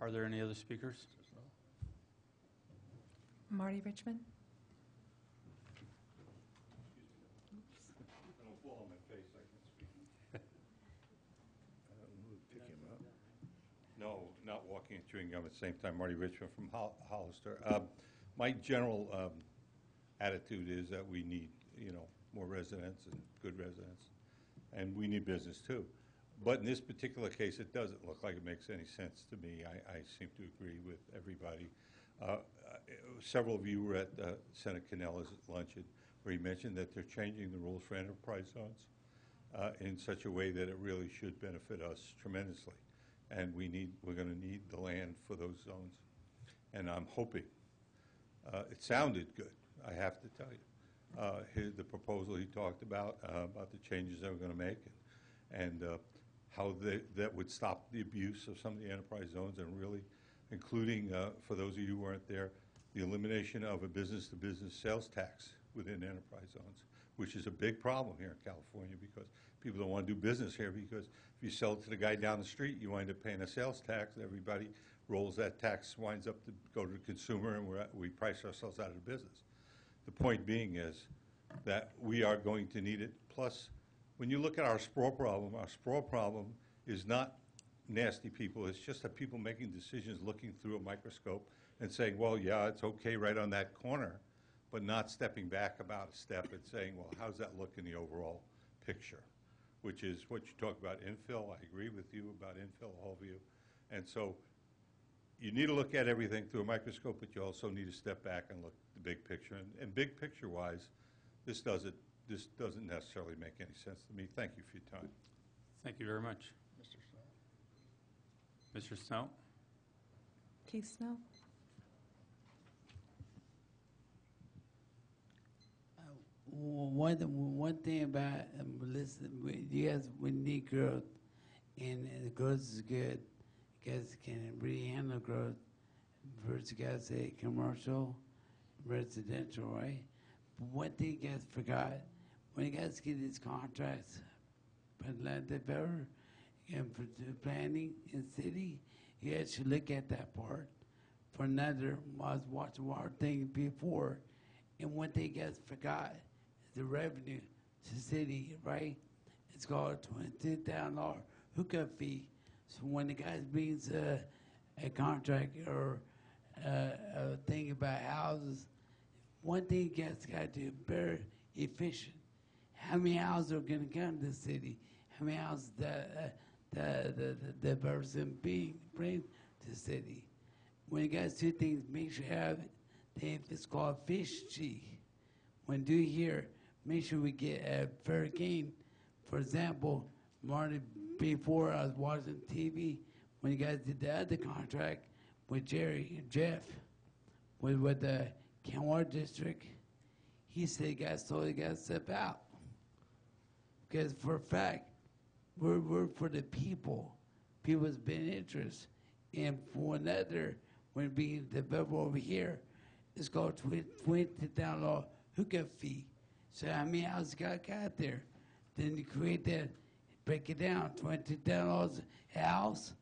Are there any other speakers? Marty Richmond? No, not walking and chewing gum at the same time. Marty Richmond from Hollister. My general attitude is that we need, more residents and good residents, and we need business too. But in this particular case, it doesn't look like it makes any sense to me. I seem to agree with everybody. Several of you were at Senator Canella's luncheon, where he mentioned that they're changing the rules for enterprise zones in such a way that it really should benefit us tremendously. And we're going to need the land for those zones. And I'm hoping, it sounded good, I have to tell you. The proposal he talked about the changes they were going to make, and how that would stop the abuse of some of the enterprise zones, and really including, for those of you who weren't there, the elimination of a business-to-business sales tax within enterprise zones, which is a big problem here in California because people don't want to do business here, because if you sell it to the guy down the street, you wind up paying a sales tax. Everybody rolls that tax, winds up to go to the consumer, and we price ourselves out of the business. The point being is that we are going to need it. Plus, when you look at our sprawl problem is not nasty people. It's just that people making decisions looking through a microscope and saying, well, yeah, it's okay right on that corner, but not stepping back about a step and saying, well, how's that look in the overall picture? Which is what you talk about infill. I agree with you about infill, all of you. And so you need to look at everything through a microscope, but you also need to step back and look at the big picture. And big picture-wise, this doesn't necessarily make any sense to me. Thank you for your time. Thank you very much. Mr. Snow? Keith Snow? One thing about listen, you guys, we need growth, and the growth is good. You guys can really handle growth. First, you guys say commercial, residential, right? But one thing you guys forgot, when you guys get these contracts, for land developer and for the planning in city, you guys should look at that part. For another, I was watching one thing before, and one thing you guys forgot, the revenue to the city, right? It's called $22,000 hookup fee. So when the guy brings a contract or a thing about houses, one thing you guys got to do, very efficient. How many houses are going to come to the city? How many houses the person brings to the city? When you guys do things, make sure you have it. Then it's called fish G. When do here, make sure we get a fair game. For example, Marty, before I was watching TV, when you guys did the other contract with Jerry and Jeff, with the Kenwater District, he said you guys to step out. Because for a fact, we're for the people. People's been interest. And for another, when being developed over here, it's called $20,000 hookup fee. So how many houses got there? Then you create that, break it down, $20,000 a house.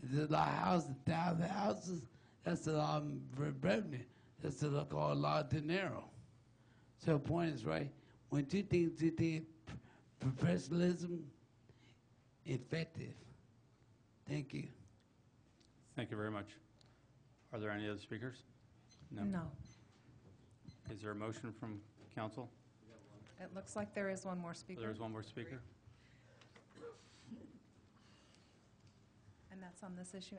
There's a lot of houses, 1,000 houses. That's a lot of revenue. That's a lot of dinero. So the point is, right, when two things, professionalism, effective. Thank you. Thank you very much. Are there any other speakers? No. Is there a motion from council? It looks like there is one more speaker. There is one more speaker. And that's on this issue,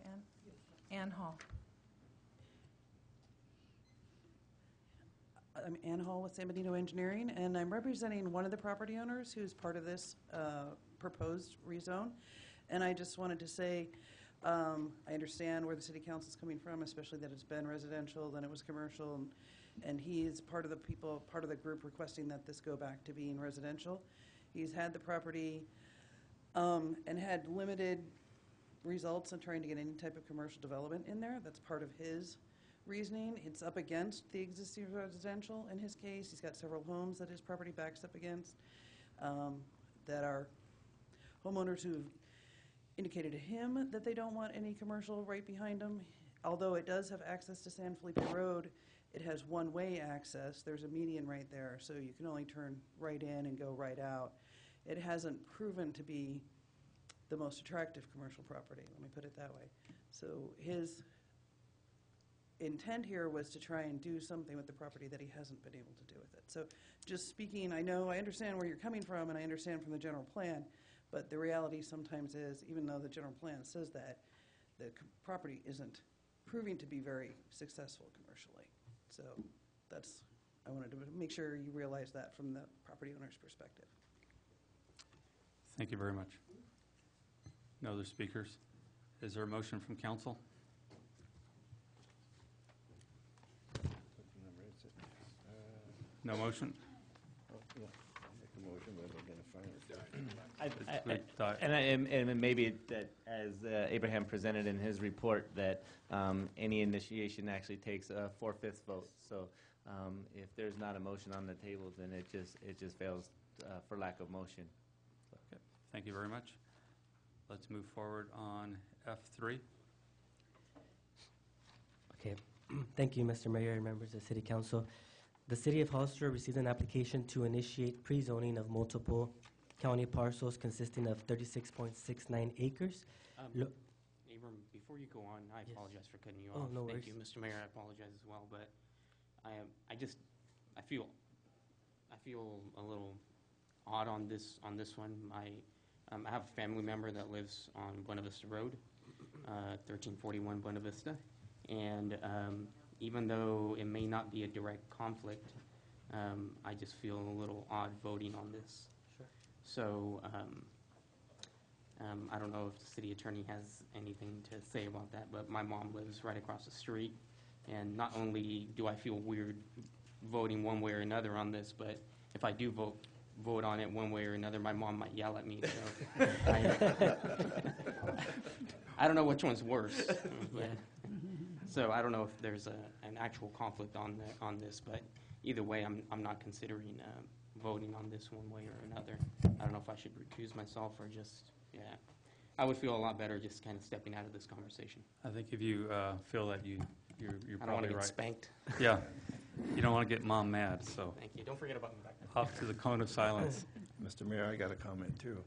Ann? Ann Hall. I'm Ann Hall with San Benito Engineering, and I'm representing one of the property owners who's part of this proposed rezone. And I just wanted to say, I understand where the city council's coming from, especially that it's been residential, then it was commercial, and he is part of the group requesting that this go back to being residential. He's had the property and had limited results in trying to get any type of commercial development in there. That's part of his reasoning. It's up against the existing residential in his case. He's got several homes that his property backs up against that are homeowners who have indicated to him that they don't want any commercial right behind them. Although it does have access to San Felipe Road, it has one-way access. There's a median right there, so you can only turn right in and go right out. It hasn't proven to be the most attractive commercial property, let me put it that way. So his intent here was to try and do something with the property that he hasn't been able to do with it. So just speaking, I understand where you're coming from, and I understand from the general plan, but the reality sometimes is, even though the general plan says that, the property isn't proving to be very successful commercially. So I wanted to make sure you realize that from the property owner's perspective. Thank you very much. No other speakers? Is there a motion from council? No motion? And maybe that, as Abraham presented in his report, that any initiation actually takes a 4/5 vote. So if there's not a motion on the table, then it just fails for lack of motion. Okay. Thank you very much. Let's move forward on F3. Okay. Thank you, Mr. Mayor and members of the City Council. The City of Hollister received an application to initiate pre-zoning of multiple county parcels consisting of 36.69 acres. Abram, before you go on, I apologize for cutting you off. No Thank worries. you, Mr. Mayor. I apologize as well, but I feel a little odd on this one. I have a family member that lives on Buena Vista Road, 1341 Buena Vista, and even though it may not be a direct conflict, I just feel a little odd voting on this. Sure. So I don't know if the city attorney has anything to say about that, but my mom lives right across the street, and not only do I feel weird voting one way or another on this, but if I do vote on it one way or another, my mom might yell at me. So I don't know which one's worse. But, so I don't know if there's an actual conflict on this, but either way, I'm not considering voting on this one way or another. I don't know if I should recuse myself or just, I would feel a lot better just kind of stepping out of this conversation. I think if you feel that you're I don't want probably to get right. spanked. Yeah. You don't want to get mom mad, so. Thank you. Don't forget about me back there. Off to the cone of silence. Mr. Mayor, I got a comment too.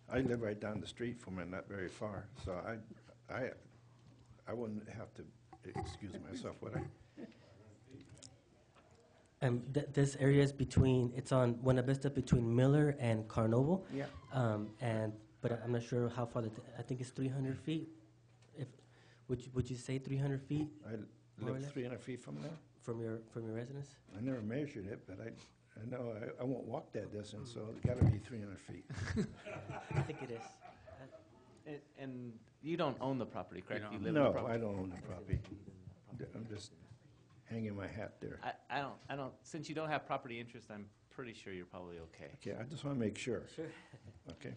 I live right down the street from it, not very far, so I wouldn't have to excuse myself, would I? This area is it's on Buena Vista between Miller and Carnoval. Yeah. But I'm not sure how far, I think it's 300 feet. Would you say 300 feet I More or live less? 300 feet from there. from your residence? I never measured it, but I know I won't walk that distance, so it gotta be 300 feet. I think it is. And you don't own the property, correct? don't. You live in the No, property? I don't own the property. I'm just hanging my hat there. I don't, since you don't have property interest, I'm pretty sure you're probably okay. Okay, I just wanna make sure. Sure. Okay,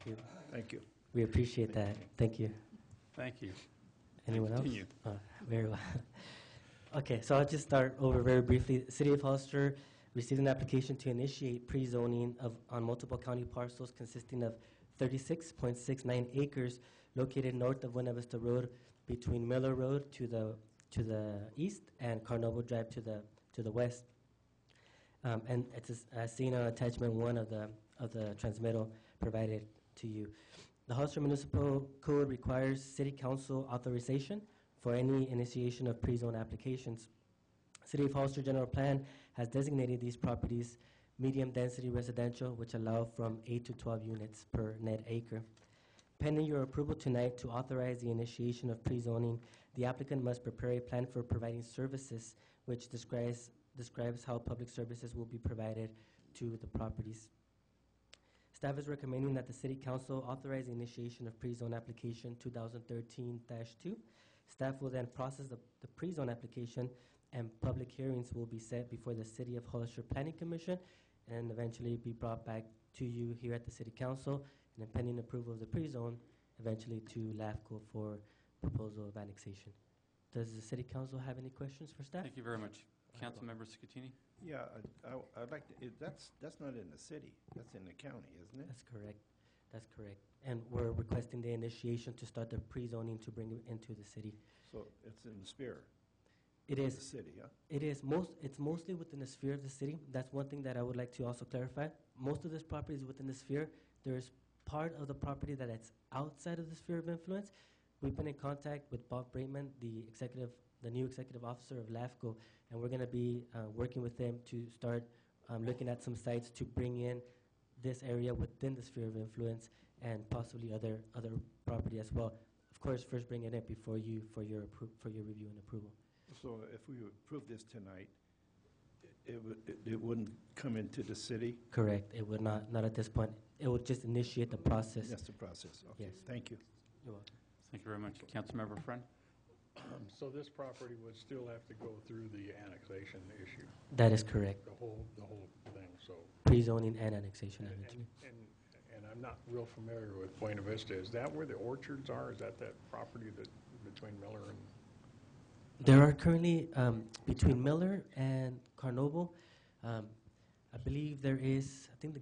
We- thank you. We appreciate that. Thank you. Thank you. Anyone else? Continue. Very well. Okay, so I'll just start over very briefly. The City of Hollister received an application to initiate pre-zoning on multiple county parcels consisting of 36.69 acres located north of Buena Vista Road between Miller Road to the east and Carnoval Drive to the west. And it's as seen on attachment 1 of the transmittal provided to you. The Hollister Municipal Code requires City Council authorization for any initiation of pre-zone applications. City of Hollister General Plan has designated these properties medium-density residential, which allow from 8 to 12 units per net acre. Pending your approval tonight to authorize the initiation of pre-zoning, the applicant must prepare a plan for providing services, which describes how public services will be provided to the properties. Staff is recommending that the City Council authorize the initiation of pre-zone application 2013-2. Staff will then process the pre-zone application, and public hearings will be set before the City of Hollister Planning Commission, and eventually be brought back to you here at the City Council, and then pending approval of the pre-zone, eventually to LAFCO for proposal of annexation. Does the City Council have any questions for staff? Thank you very much. Councilmember Scutini? Yeah, I'd like to, that's not in the city, that's in the county, isn't it? That's correct. That's correct. And we're requesting the initiation to start the pre-zoning to bring it into the city. So it's in the sphere It of is. the city, huh? It is it's mostly within the sphere of the city. That's one thing that I would like to also clarify. Most of this property is within the sphere. There's part of the property that it's outside of the sphere of influence. We've been in contact with Bob Braitman, the new executive officer of LAFCO, and we're going to be working with them to start looking at some sites to bring in this area within the sphere of influence and possibly other property as well. Of course, first bring it in before you for your review and approval. So if we approve this tonight, it wouldn't come into the city? Correct. It would not at this point. It would just initiate the process. That's the process, okay. Yes. Thank you. You're welcome. Thank you very much. Councilmember Friend? So this property would still have to go through the annexation issue, That is correct. the whole thing, so. Pre-zoning and annexation And, eventually. and I'm not real familiar with Buena Vista. Is that where the orchards are? Is that property that between Miller and? There are currently, between Miller and Carnovo, I believe there is, I think the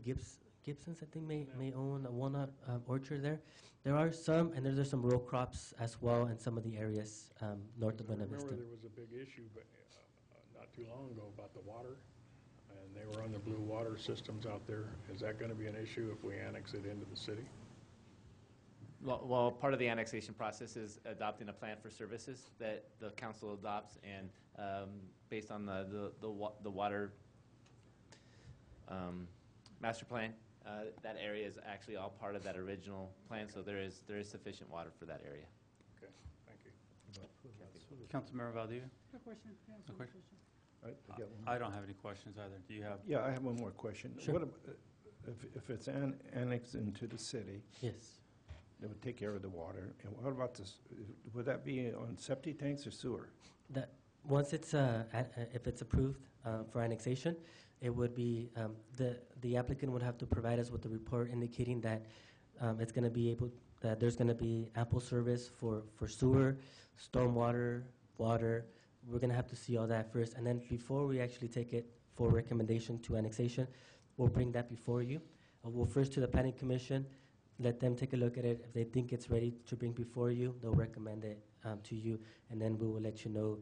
Gibsons, I think, may own a walnut orchard there. There are some, and there's some row crops as well in some of the areas north of Buena I Vista. remember there was a big issue, but not too long ago about the water, and they were on the blue water systems out there. Is that going to be an issue if we annex it into the city? Well, part of the annexation process is adopting a plan for services that the council adopts, and based on the water master plan, that area is actually all part of that original plan, so there is sufficient water for that area. Okay, thank you. Councilmember Valdivia? A question, yeah, No question? I get one. I don't have any questions either. Do you have? Yeah, I have one more question. Sure. What if it's annexed into the city, Yes. it would take care of the water, and what about this, would that be on septic tanks or sewer? That once it's if it's approved for annexation, it would be the applicant would have to provide us with a report indicating that it's going to be that there's going to be ample service for sewer, stormwater, water. We're going to have to see all that first, and then before we actually take it for recommendation to annexation, we'll bring that before you. We'll first to the planning commission, let them take a look at it. If they think it's ready to bring before you, they'll recommend it to you, and then we will let you know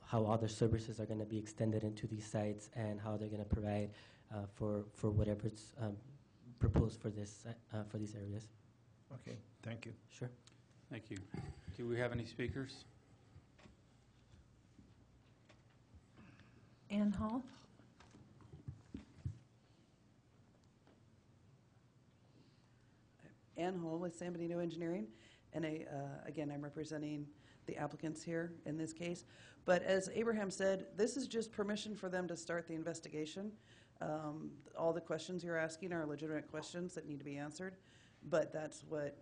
how other services are going to be extended into these sites and how they're going to provide for whatever's proposed for this for these areas. Okay, thank you. Sure. Thank you. Do we have any speakers? Ann Hall? Ann Hall with San Benito Engineering, and again, I'm representing the applicants here in this case. But as Abraham said, this is just permission for them to start the investigation. All the questions you're asking are legitimate questions that need to be answered, but that's what,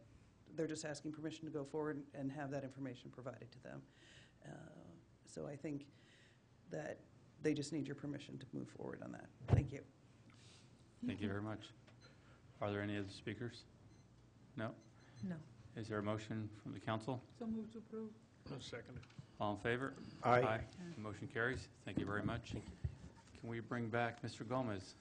they're just asking permission to go forward and have that information provided to them. So I think that they just need your permission to move forward on that. Thank you. Thank you very much. Are there any other speakers? No? No. Is there a motion from the council? So move to approve. Second. All in favor? Aye. Motion carries. Thank you very much. Can we bring back Mr. Gomez?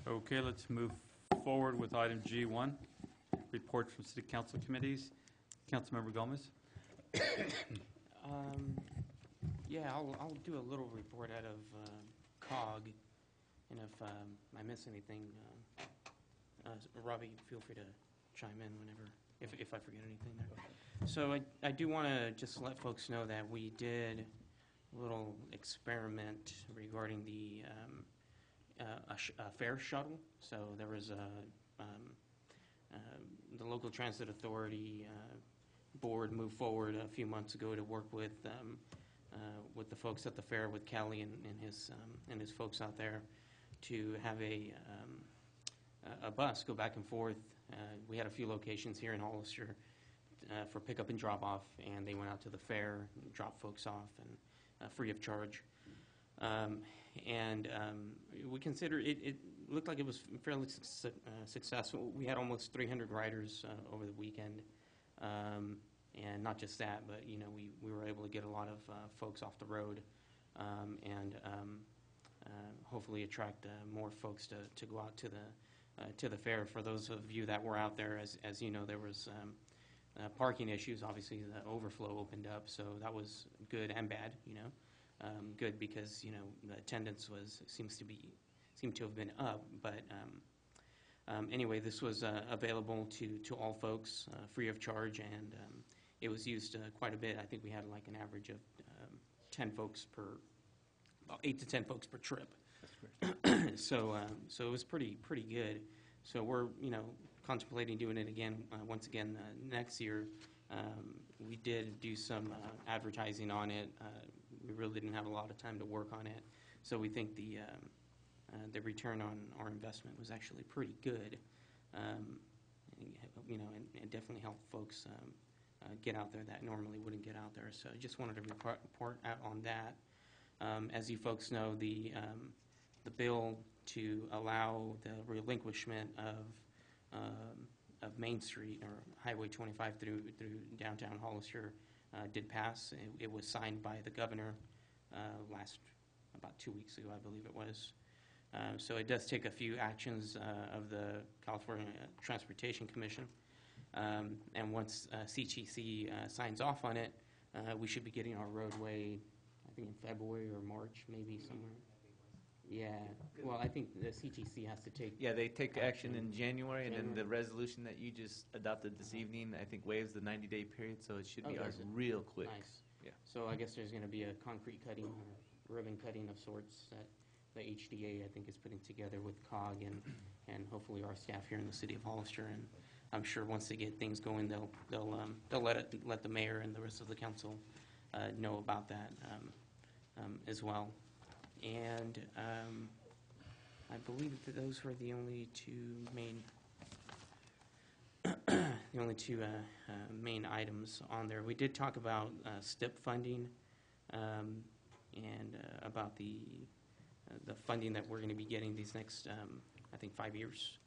Okay, let's move forward with item G1, reports from city council committees. Councilmember Gomez? Yeah, I'll do a little report out of COG, and if I miss anything, Robbie, feel free to chime in whenever, if I forget anything there. So I do want to just let folks know that we did a little experiment regarding the a fare shuttle. So there was the local transit authority board moved forward a few months ago to work with the folks at the fair, with Kelly and his folks out there, to have a bus go back and forth. We had a few locations here in Hollister for pickup and drop off, and they went out to the fair, and dropped folks off, and free of charge. We consider it looked like it was fairly successful. We had almost 300 riders over the weekend. And not just that, but we were able to get a lot of folks off the road, and hopefully attract more folks to go out to the fair. For those of you that were out there, as you know, there was parking issues. Obviously, the overflow opened up, so that was good and bad. Good because the attendance seemed to have been up, but. Anyway, this was available to all folks, free of charge, and it was used quite a bit. I think we had like an average of 10 folks about 8 to 10 folks per trip. So it was pretty good. So we're contemplating doing it again once again next year. We did do some advertising on it. We really didn't have a lot of time to work on it, so we think the return on our investment was actually pretty good, and definitely helped folks get out there that normally wouldn't get out there. So I just wanted to report out on that. As you folks know, the bill to allow the relinquishment of Main Street or Highway 25 through downtown Hollister did pass. It was signed by the governor about 2 weeks ago, I believe it was. So it does take a few actions of the California Transportation Commission. And once CTC signs off on it, we should be getting our roadway, I think in February or March, maybe somewhere. Yeah, well, I think the CTC has to take... Yeah, they take action in January, and then the resolution that you just adopted this evening, I think, waives the 90-day period, so it should be ours real quick. Nice. Yeah. So I guess there's going to be a concrete cutting, or ribbon cutting of sorts that the HDA, I think, is putting together with COG and hopefully our staff here in the city of Hollister. And I'm sure once they get things going, they'll let the mayor and the rest of the council know about that as well. And I believe that those were the only two main items on there. We did talk about STIP funding and about the funding that we're going to be getting these next, I think, 5 years.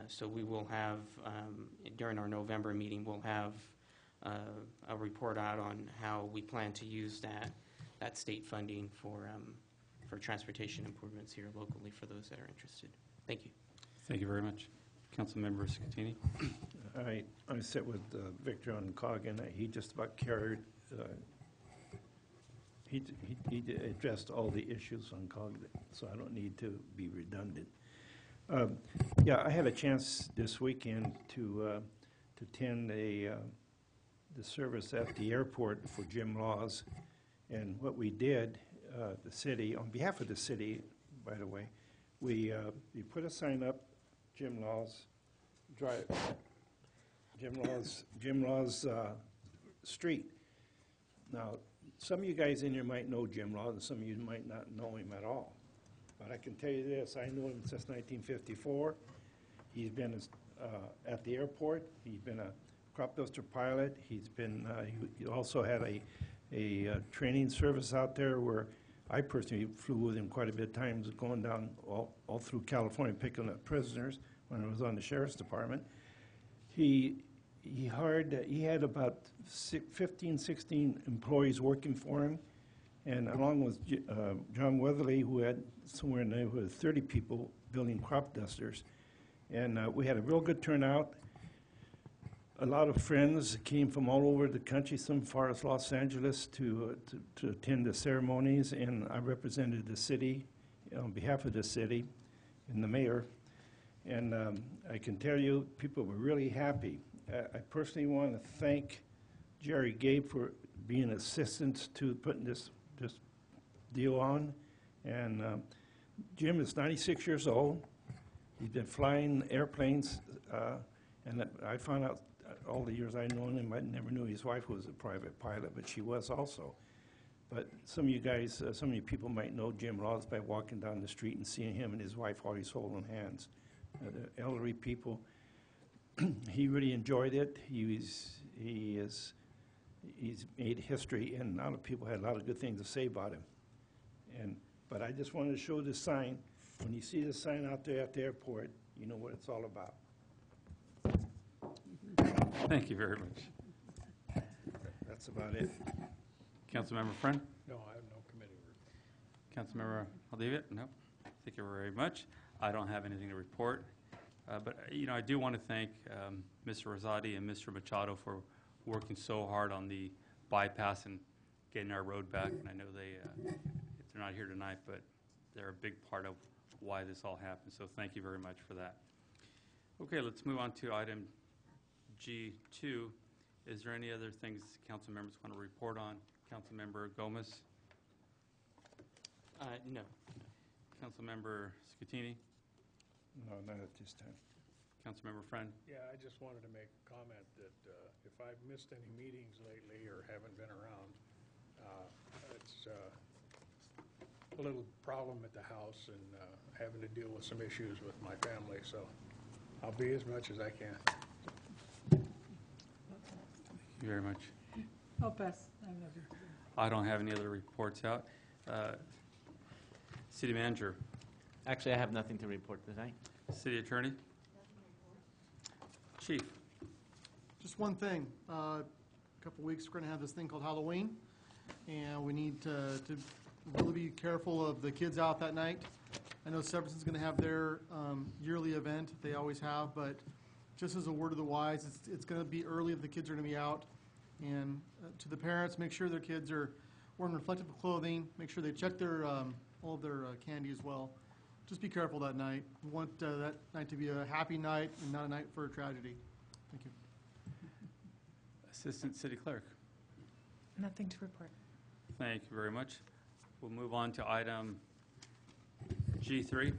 So we will have, during our November meeting, we'll have a report out on how we plan to use that state funding for transportation improvements here locally for those that are interested. Thank you. Thank you very much. Councilmember Scatini. I sit with Victor on COG, and he just about carried, he addressed all the issues on COG, so I don't need to be redundant. Yeah, I had a chance this weekend to attend the service at the airport for Jim Laws, and what we did, the city, on behalf of the city, by the way, we put a sign up, Jim Laws Drive, Jim Laws Street. Now, some of you guys in here might know Jim Laws, and some of you might not know him at all. But I can tell you this, I knew him since 1954. He's been at the airport. He's been a crop duster pilot. He's been, he also had a training service out there where I personally flew with him quite a bit of times, going down all through California, picking up prisoners when I was on the sheriff's department. He had about 15, 16 employees working for him, and along with John Weatherly, who had somewhere in the neighborhood of 30 people building crop dusters. And we had a real good turnout. A lot of friends came from all over the country, some far as Los Angeles, to attend the ceremonies, and I represented the city on behalf of the city and the mayor. And I can tell you, people were really happy. I personally want to thank Jerry Gabe for being assistant to putting this deal on. And Jim is 96 years old. He's been flying airplanes, and I found out all the years I've known him, I never knew his wife was a private pilot, but she was also. But some of you guys, some of you people might know Jim Laws by walking down the street and seeing him and his wife always holding hands. The elderly people, he really enjoyed it. He's made history, and a lot of people had a lot of good things to say about him. But I just wanted to show this sign. When you see this sign out there at the airport, you know what it's all about. Thank you very much. That's about it. Councilmember Friend? No, I have no committee report. Councilmember Aldivia? No. Thank you very much. I don't have anything to report. But, I do want to thank Mr. Rosati and Mr. Machado for working so hard on the bypass and getting our road back. And I know they're not here tonight, but they're a big part of why this all happened. So thank you very much for that. Okay, let's move on to item G2. Is there any other things council members want to report on? Councilmember Gomez? No. Councilmember Scatini? No, not at this time. Councilmember Friend? Yeah, I just wanted to make a comment that if I've missed any meetings lately or haven't been around, it's a little problem at the house and having to deal with some issues with my family, so I'll be as much as I can. Thank you very much. I'll pass. I don't have any other reports out. City Manager? Actually, I have nothing to report tonight. City Attorney? Chief? Just one thing. A couple weeks, we're going to have this thing called Halloween, and we need to really be careful of the kids out that night. I know Severson's going to have their yearly event. They always have, but just as a word of the wise, it's going to be early if the kids are going to be out. And to the parents, make sure their kids are wearing reflective clothing. Make sure they check their all of their candy as well. Just be careful that night. We want that night to be a happy night and not a night for a tragedy. Thank you. Assistant City Clerk? Nothing to report. Thank you very much. We'll move on to item G3.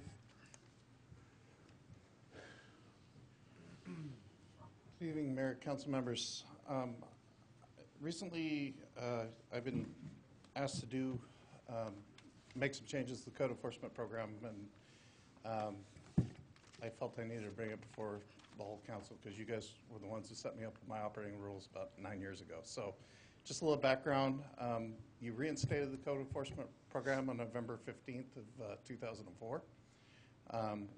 Good evening, Mayor, council members. Recently, I've been asked to make some changes to the code enforcement program, and I felt I needed to bring it before the whole council because you guys were the ones who set me up with my operating rules about 9 years ago. So just a little background. You reinstated the code enforcement program on November 15th of 2004.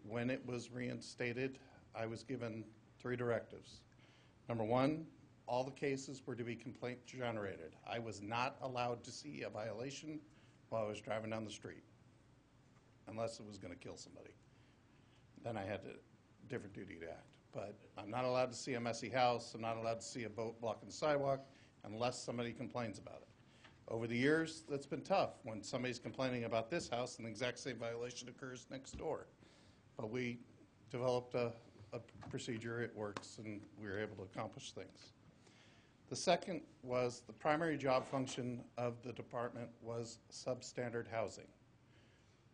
When it was reinstated, I was given 3 directives. Number 1, all the cases were to be complaint generated. I was not allowed to see a violation while I was driving down the street, unless it was going to kill somebody. Then I had a different duty to act. But I'm not allowed to see a messy house. I'm not allowed to see a boat blocking the sidewalk unless somebody complains about it. Over the years, that's been tough when somebody's complaining about this house and the exact same violation occurs next door. But we developed a procedure, it works, and we were able to accomplish things. The second was the primary job function of the department was substandard housing.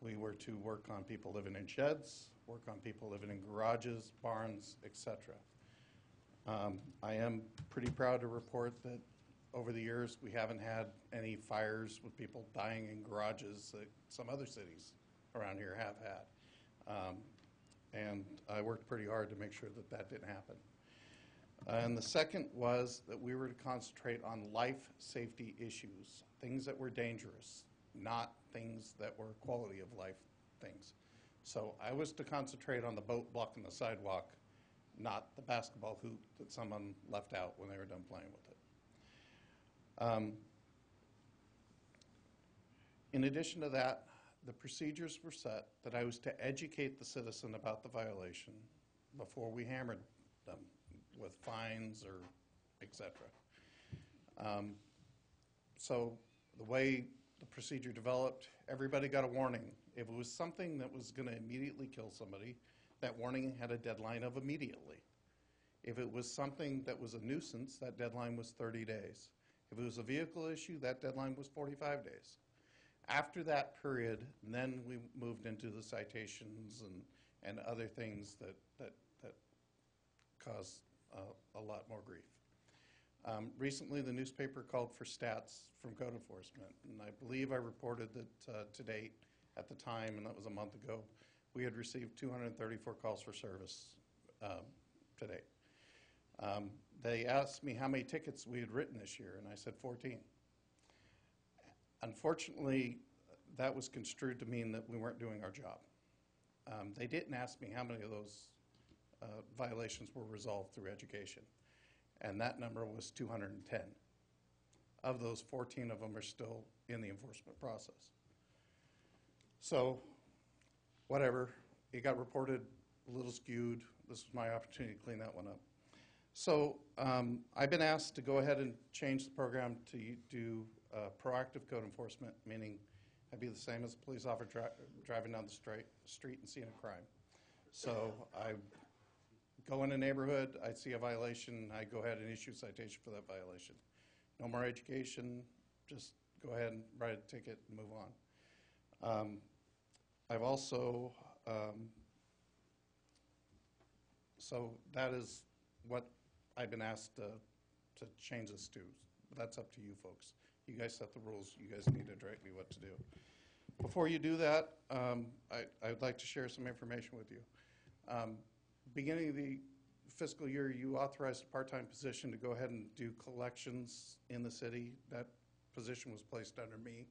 We were to work on people living in sheds, work on people living in garages, barns, etc. I am pretty proud to report that over the years we haven't had any fires with people dying in garages that some other cities around here have had. And I worked pretty hard to make sure that that didn't happen. And the second was that we were to concentrate on life safety issues, things that were dangerous, not things that were quality of life things. So I was to concentrate on the boat blocking the sidewalk, not the basketball hoop that someone left out when they were done playing with it. In addition to that, the procedures were set that I was to educate the citizen about the violation before we hammered them with fines or etc. So the way the procedure developed, everybody got a warning. If it was something that was going to immediately kill somebody, that warning had a deadline of immediately. If it was something that was a nuisance, that deadline was 30 days. If it was a vehicle issue, that deadline was 45 days. After that period, then we moved into the citations and other things that cause a lot more grief. Recently, the newspaper called for stats from code enforcement, and I believe I reported that to date, at the time, and that was a month ago, we had received 234 calls for service to date. They asked me how many tickets we had written this year, and I said 14. Unfortunately, that was construed to mean that we weren't doing our job. They didn't ask me how many of those violations were resolved through education, and that number was 210. Of those, 14 of them are still in the enforcement process. So, whatever, it got reported a little skewed. This was my opportunity to clean that one up. So, I've been asked to go ahead and change the program to do proactive code enforcement, meaning I'd be the same as a police officer driving down the street and seeing a crime. So I go in a neighborhood, I see a violation, I go ahead and issue a citation for that violation. No more education, just go ahead and write a ticket and move on. I've also, so that is what I've been asked to change this to. That's up to you folks. You guys set the rules. You guys need to direct me what to do. Before you do that, I'd like to share some information with you. Beginning of the fiscal year, you authorized a part-time position to go ahead and do collections in the city. That position was placed under me.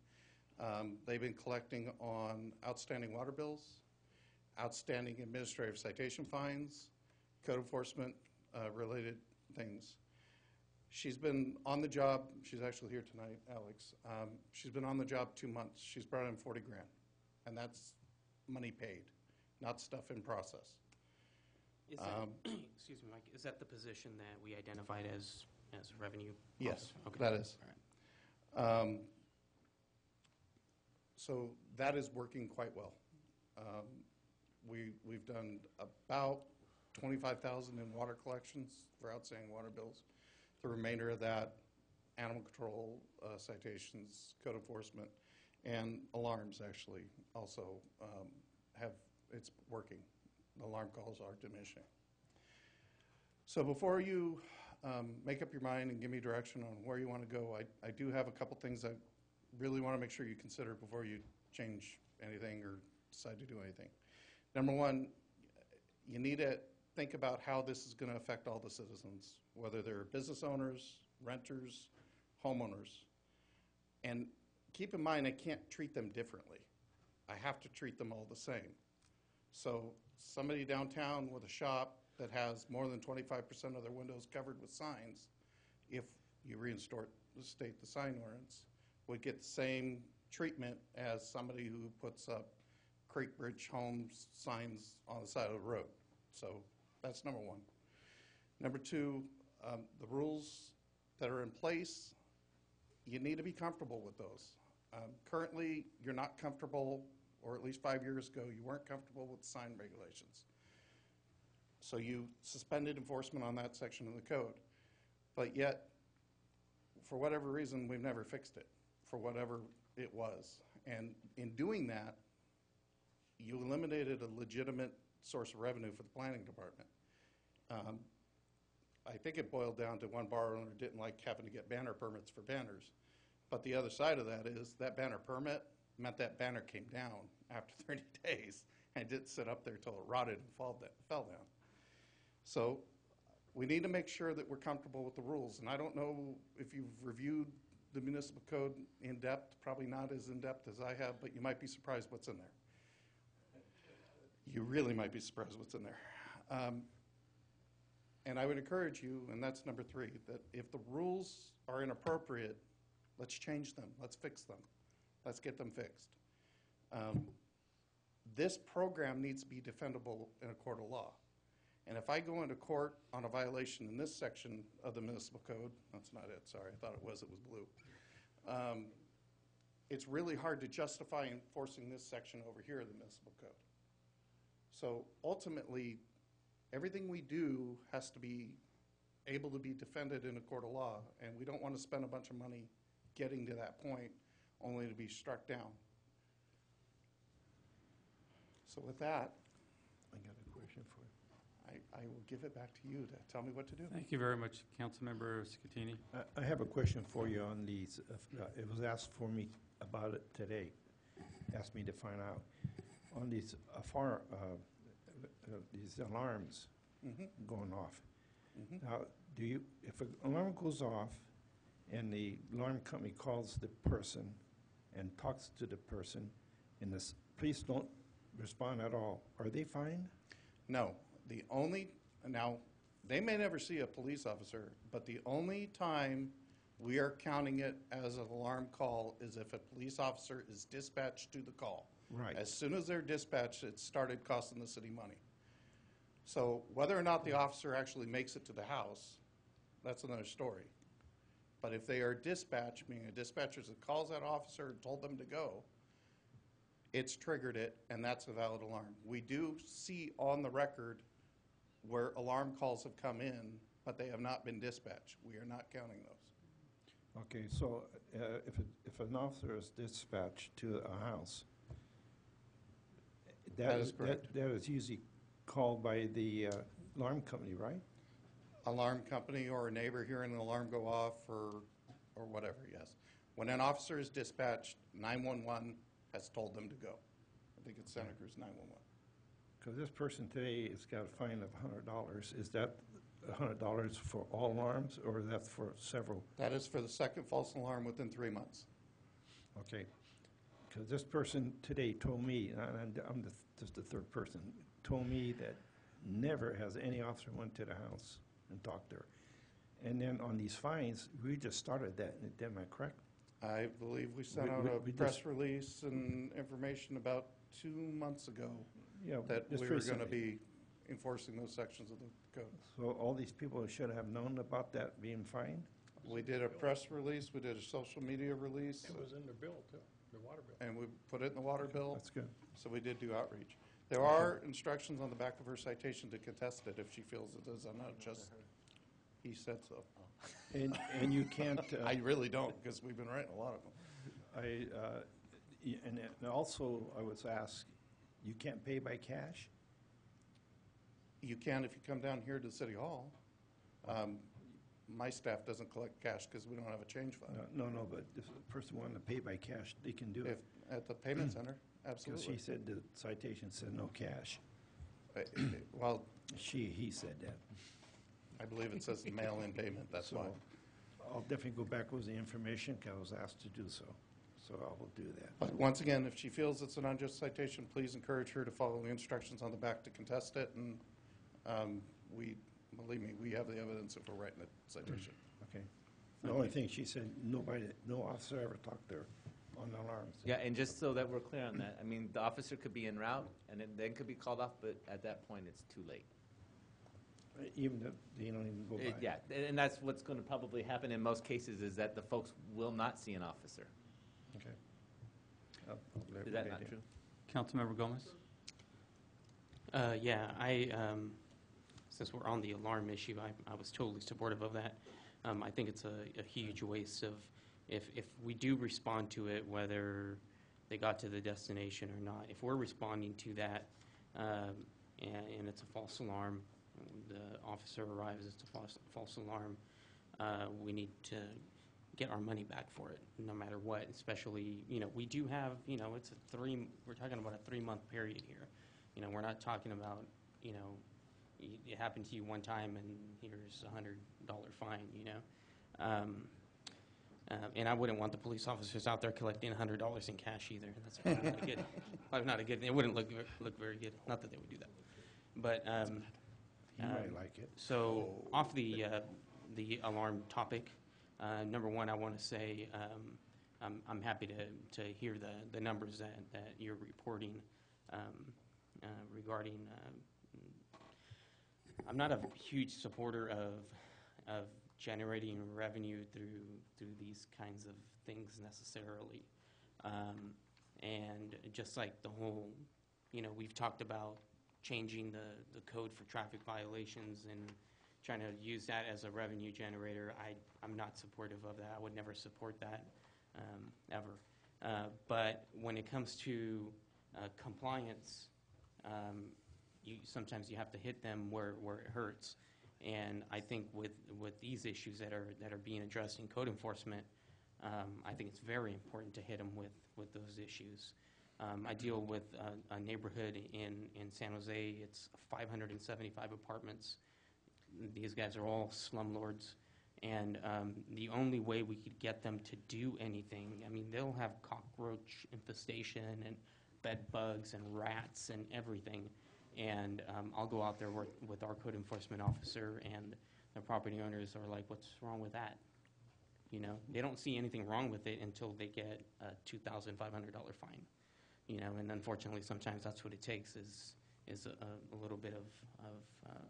They've been collecting on outstanding water bills, outstanding administrative citation fines, code enforcement related things. She's been on the job, she's actually here tonight, Alex. She's been on the job 2 months. She's brought in 40 grand, and that's money paid, not stuff in process. Is that, excuse me, Mike, is that the position that we identified as revenue? Yes, Okay. that is. All right. So that is working quite well. We've done about 25,000 in water collections for outstanding water bills. The remainder of that, animal control citations, code enforcement, and alarms actually also it's working. The alarm calls are diminishing. So before you make up your mind and give me direction on where you want to go, I do have a couple things I really want to make sure you consider before you change anything or decide to do anything. Number one, you need to think about how this is going to affect all the citizens, whether they're business owners, renters, homeowners. And keep in mind, I can't treat them differently. I have to treat them all the same. So somebody downtown with a shop that has more than 25% of their windows covered with signs, if you reinstate the sign ordinance, would get the same treatment as somebody who puts up Creek Bridge Homes signs on the side of the road. So that's number one. Number two, the rules that are in place, you need to be comfortable with those. Currently, you're not comfortable, or at least 5 years ago, you weren't comfortable with sign regulations. So you suspended enforcement on that section of the code. But yet, for whatever reason, we've never fixed it, for whatever it was. And in doing that, you eliminated a legitimate source of revenue for the planning department. I think it boiled down to one bar owner didn't like having to get banner permits for banners. But the other side of that is that banner permit meant that banner came down after 30 days and didn't sit up there until it rotted and fell down. So we need to make sure that we're comfortable with the rules. And I don't know if you've reviewed the municipal code in depth, probably not as in depth as I have, but you might be surprised what's in there. You really might be surprised what's in there. And I would encourage you, and that's number three, that if the rules are inappropriate, let's change them, let's fix them, let's get them fixed. This program needs to be defendable in a court of law. And if I go into court on a violation in this section of the municipal code, that's not it, sorry, I thought it was blue. It's really hard to justify enforcing this section over here of the municipal code. So ultimately, everything we do has to be able to be defended in a court of law, and we don't want to spend a bunch of money getting to that point only to be struck down. So with that, I got a question for you. I will give it back to you to tell me what to do. Thank you very much, Councilmember Scatini. I have a question for you on these. It was asked for me about it today. Asked me to find out on these these alarms going off. Now, if an alarm goes off and the alarm company calls the person and talks to the person, and the police don't respond at all, are they fined? No. Now, they may never see a police officer, but the only time we are counting it as an alarm call is if a police officer is dispatched to the call. Right. As soon as they're dispatched, it started costing the city money. So whether or not the officer actually makes it to the house, that's another story. But if they are dispatched, meaning a dispatcher that calls that officer and told them to go, it's triggered it, and that's a valid alarm. We do see on the record where alarm calls have come in, but they have not been dispatched. We are not counting those. Okay, so if an officer is dispatched to a house, That is correct. That is usually called by the alarm company, right? Alarm company or a neighbor hearing an alarm go off or whatever, yes. When an officer is dispatched, 911 has told them to go. I think it's Santa Cruz 911. Because this person today has got a fine of $100. Is that $100 for all alarms, or is that for several? That is for the second false alarm within 3 months. Okay. Because this person today told me, and I'm just the third person, told me that never has any officer went to the house and talked to her. And then on these fines, we just started that, am I correct? I believe we sent out a press release and information about 2 months ago that we were going to be enforcing those sections of the code. So all these people should have known about that being fined? We did a press release, we did a social media release. It was in the bill, too, the water bill. And we put it in the water bill. That's good. So we did do outreach. There are instructions on the back of her citation to contest it if she feels it is unjust. He said so. And you can't... I really don't, because we've been writing a lot of them. And also, I was asked, you can't pay by cash? You can if you come down here to City Hall. My staff doesn't collect cash because we don't have a change fund. No, but if a person wanted to pay by cash, they can do it. At the payment center, Because absolutely. she said the citation said no cash. Well, He said that. I believe it says mail-in payment, that's So why. I'll definitely go back with the information, because I was asked to do so. So I will do that. But once again, if she feels it's an unjust citation, please encourage her to follow the instructions on the back to contest it. And believe me, we have the evidence if we're writing a citation. Okay. The only thing she said, no officer ever talked to her on alarms. Yeah, and just so that we're clear on that, I mean, the officer could be en route and it then could be called off, but at that point, it's too late. Even if they don't even go by. Yeah, and that's what's going to probably happen in most cases, is that the folks will not see an officer. Okay. Is that not true? Councilmember Gomez? Since we're on the alarm issue, I was totally supportive of that. I think it's a huge waste of, if we do respond to it, whether they got to the destination or not, if we're responding to that and it's a false alarm, the officer arrives, it's a false alarm, we need to get our money back for it, no matter what, especially, we do have, we're talking about a 3-month period here. We're not talking about, it happened to you one time and here's a $100 fine, and I wouldn't want the police officers out there collecting $100 in cash either. That's probably not a good thing. It wouldn't look very good. Not that they would do that. But He might like it. so off the alarm topic, number one, I want to say I'm happy to hear the numbers that you're reporting regarding. I'm not a huge supporter of generating revenue through these kinds of things necessarily, and just like the whole, we've talked about changing the code for traffic violations and trying to use that as a revenue generator, I'm not supportive of that. I would never support that, ever. But when it comes to compliance, sometimes you have to hit them where it hurts. And I think with these issues that are being addressed in code enforcement, I think it's very important to hit them with those issues. I deal with a neighborhood in San Jose. It's 575 apartments. These guys are all slumlords. And the only way we could get them to do anything, I mean, they'll have cockroach infestation and bed bugs and rats and everything. And I'll go out there with our code enforcement officer, and the property owners are like, what's wrong with that? You know, they don't see anything wrong with it until they get a $2,500 fine. You know, and unfortunately, sometimes that's what it takes is a little bit of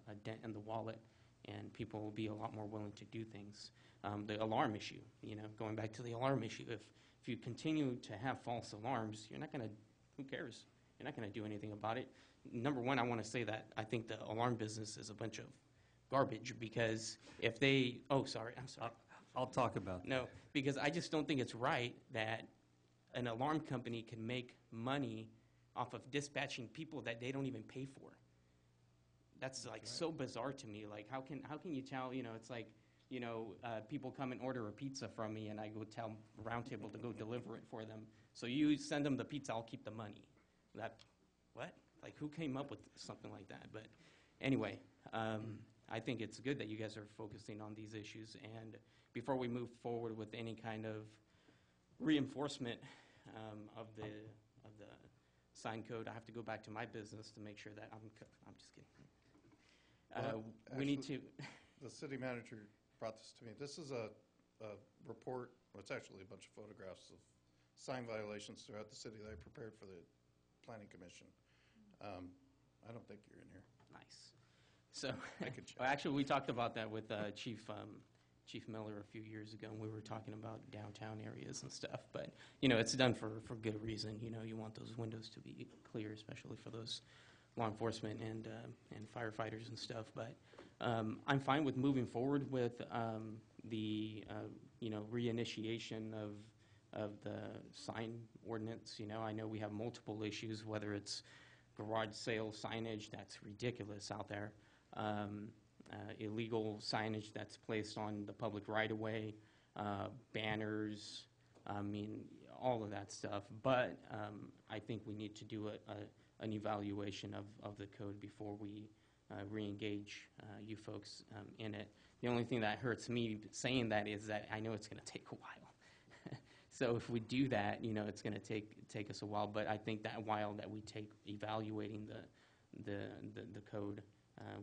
a dent in the wallet, and people will be a lot more willing to do things. The alarm issue, you know, going back to the alarm issue, if you continue to have false alarms, you're not going to, who cares? You're not going to do anything about it. Number one, I want to say that I think the alarm business is a bunch of garbage, because if they, oh, sorry, I'm sorry. I'll talk about that. No, because I just don't think it's right that an alarm company can make money off of dispatching people that they don't even pay for. That's like so bizarre to me. Like, how can you tell, you know, it's like, you know, people come and order a pizza from me, and I go tell Roundtable to go deliver it for them. So you send them the pizza, I'll keep the money. What? Like, who came up with something like that? But anyway, I think it's good that you guys are focusing on these issues. And before we move forward with any kind of reinforcement of the sign code, I have to go back to my business to make sure that I'm just kidding. We need to. The city manager brought this to me. This is a report, well, it's actually a bunch of photographs of sign violations throughout the city that I prepared for the Planning Commission. I don't think you're in here. Nice. So, well, actually, we talked about that with Chief Miller a few years ago, and we were talking about downtown areas and stuff. But, you know, it's done for good reason. You know, you want those windows to be clear, especially for those law enforcement and firefighters and stuff. But I'm fine with moving forward with the, you know, reinitiation of the sign ordinance. You know, I know we have multiple issues, whether it's garage sale signage that's ridiculous out there, illegal signage that's placed on the public right-of-way, banners, I mean, all of that stuff. But I think we need to do an evaluation of the code before we re-engage you folks in it. The only thing that hurts me saying that is that I know it's going to take a while. So if we do that, you know, it's going to take us a while. But I think that while that we take evaluating the code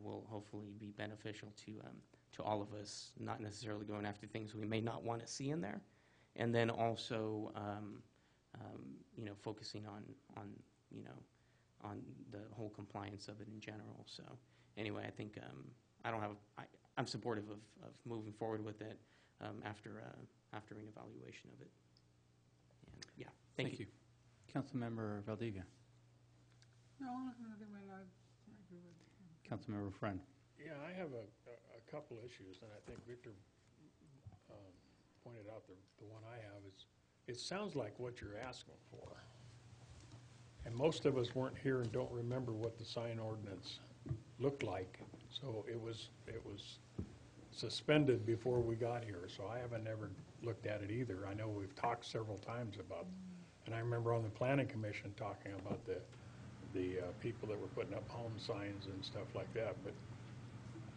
will hopefully be beneficial to all of us, not necessarily going after things we may not want to see in there, and then also you know, focusing on you know, on the whole compliance of it in general. So anyway, I think I'm supportive of moving forward with it after an evaluation of it. And yeah, thank you. Councilmember Valdivia. No, nothing went on. I agree with you. Councilmember Friend. Yeah, I have a couple issues, and I think Victor pointed out the one I have is, it sounds like what you're asking for. And most of us weren't here and don't remember what the sign ordinance looked like. So it was suspended before we got here, so I haven't ever looked at it either. I know we've talked several times about, and I remember on the Planning Commission talking about the people that were putting up home signs and stuff like that. But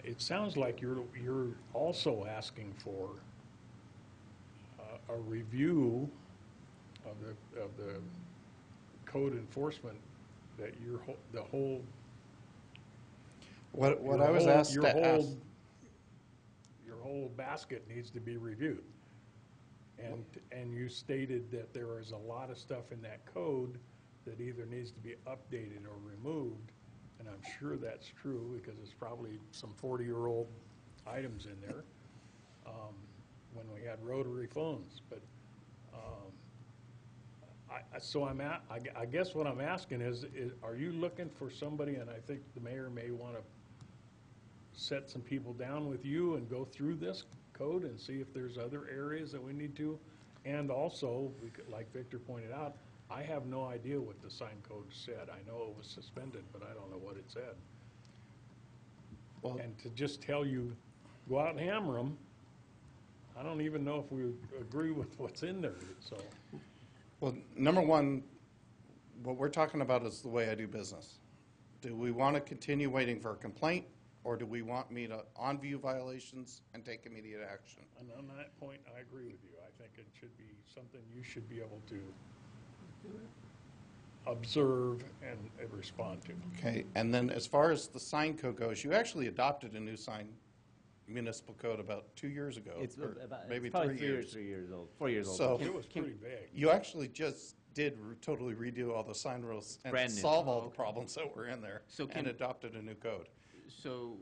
it sounds like you're also asking for a review of the code enforcement, that the whole. What I was asked to ask. Your whole basket needs to be reviewed. And you stated that there is a lot of stuff in that code that either needs to be updated or removed, and I'm sure that's true because it's probably some 40-year-old items in there when we had rotary phones. But So I guess what I'm asking is, are you looking for somebody, and I think the mayor may want to set some people down with you and go through this code and see if there's other areas that we need to? And also, like Victor pointed out, I have no idea what the sign code said. I know it was suspended, but I don't know what it said. Well, And to just tell you, go out and hammer them, I don't even know if we agree with what's in there, so. well, number one, what we're talking about is the way I do business. Do we want to continue waiting for a complaint, or do we want me to on-view violations and take immediate action? And on that point, I agree with you. I think it should be something you should be able to observe and respond to. Okay, and then as far as the sign code goes, you actually adopted a new sign municipal code about 2 years ago. It's or about, maybe it's probably 3 years. 3 years old, 4 years old. So It was pretty big. you actually just did totally redo all the sign rules and Brand new. solve all Oh, the okay. problems that were in there So and adopted a new code. So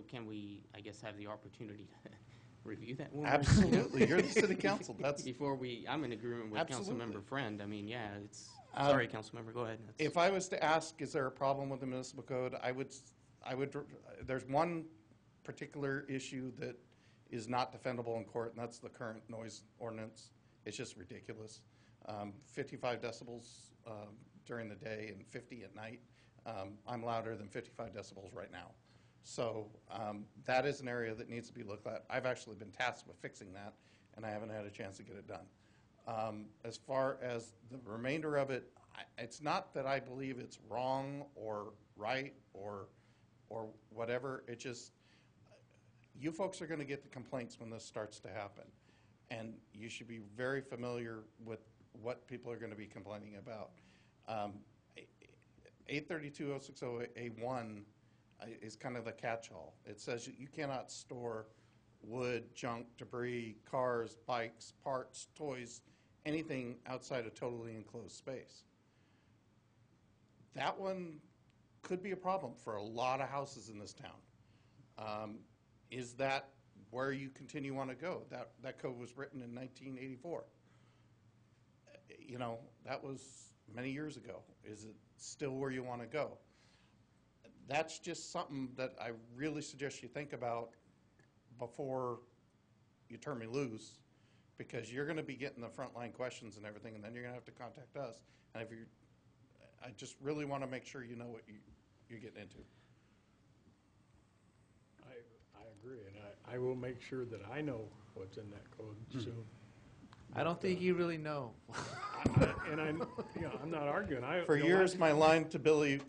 can we, I guess, have the opportunity to review that one? Absolutely, you're the city council. That's Before I'm in agreement with Absolutely. Councilmember Friend. I mean, yeah, it's, Um, sorry, Councilmember, go ahead. That's- If I was to ask, is there a problem with the municipal code, I would, there's one particular issue that is not defendable in court, and that's the current noise ordinance. It's just ridiculous. 55 decibels during the day and 50 at night. I'm louder than 55 decibels right now. So that is an area that needs to be looked at. I've actually been tasked with fixing that, and I haven't had a chance to get it done. As far as the remainder of it, it's not that I believe it's wrong or right or whatever. It just, you folks are going to get the complaints when this starts to happen. And you should be very familiar with what people are going to be complaining about. 832.060A1 is kind of the catch-all. It says you cannot store wood, junk, debris, cars, bikes, parts, toys, anything outside a totally enclosed space. That one could be a problem for a lot of houses in this town. Is that where you continue on to go? That code was written in 1984. You know, that was many years ago. Is it still where you want to go? That's just something that I really suggest you think about before you turn me loose, because you're going to be getting the frontline questions and everything, and then you're going to have to contact us. And if you're, I just really want to make sure you know what you're getting into. I agree, and I will make sure that I know what's in that code soon. I don't think you really know. I'm not arguing. For years, my line to Billy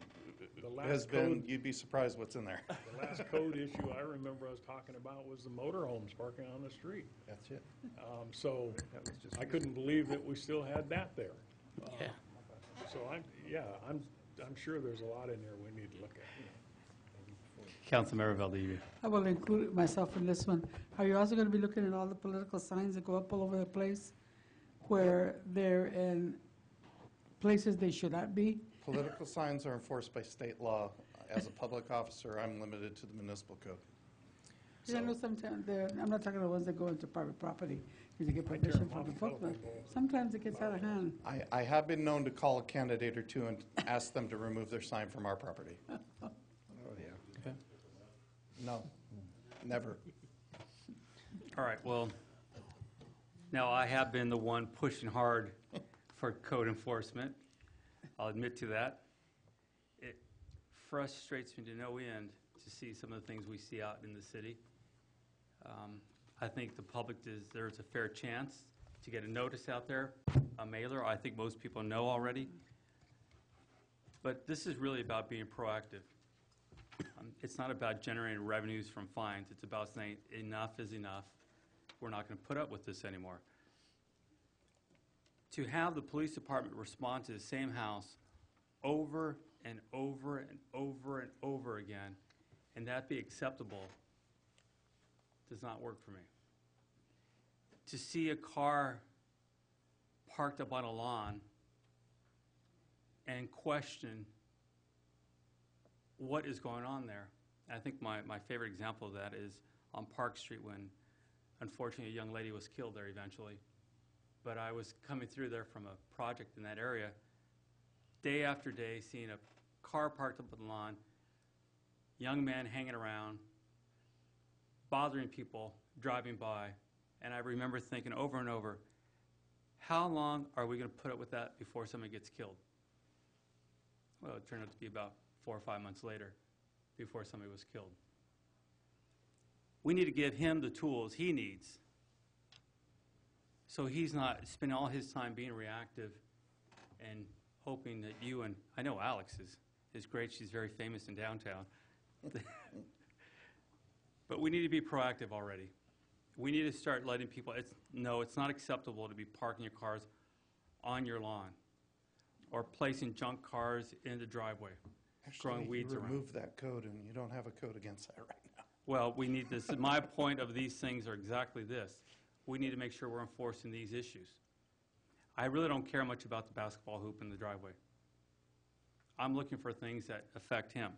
last has been, code- you'd be surprised what's in there. The last code issue I remember us talking about was the motorhomes parking on the street. That's it. So I couldn't believe that we still had that there. Yeah. So I'm sure there's a lot in there we need to look at. Councilmember Valdivia. I will include myself in this one. Are you also going to be looking at all the political signs that go up all over the place where they're in places they should not be? Political signs are enforced by state law. As a public officer, I'm limited to the municipal code. Because I know sometimes, I'm not talking about the ones that go into private property, you get permission from the folk, but sometimes it gets out of hand. I have been known to call a candidate or two and ask them to remove their sign from our property. No, never. All right, well, now I have been the one pushing hard for code enforcement. I'll admit to that. It frustrates me to no end to see some of the things we see out in the city. I think the public deserves a fair chance to get a notice out there, a mailer. I think most people know already. But this is really about being proactive. It's not about generating revenues from fines. It's about saying enough is enough. We're not going to put up with this anymore. To have the police department respond to the same house over and over and over and over again, and that be acceptable, does not work for me. To see a car parked up on a lawn and question what is going on there. I think my favorite example of that is on Park Street when, unfortunately, a young lady was killed there eventually. but I was coming through there from a project in that area, day after day, seeing a car parked up on the lawn, young men hanging around, bothering people driving by. And I remember thinking over and over, how long are we going to put up with that before somebody gets killed? Well, it turned out to be about 4 or 5 months later before somebody was killed. We need to give him the tools he needs so he's not spending all his time being reactive and hoping that you and, I know Alex is great, she's very famous in downtown. But we need to be proactive already. We need to start letting people, it's not acceptable to be parking your cars on your lawn or placing junk cars in the driveway, growing weeds you around. remove that code, and you don't have a code against that right now. Well, we need this. My point of these things are exactly this. We need to make sure we're enforcing these issues. I really don't care much about the basketball hoop in the driveway. I'm looking for things that affect him.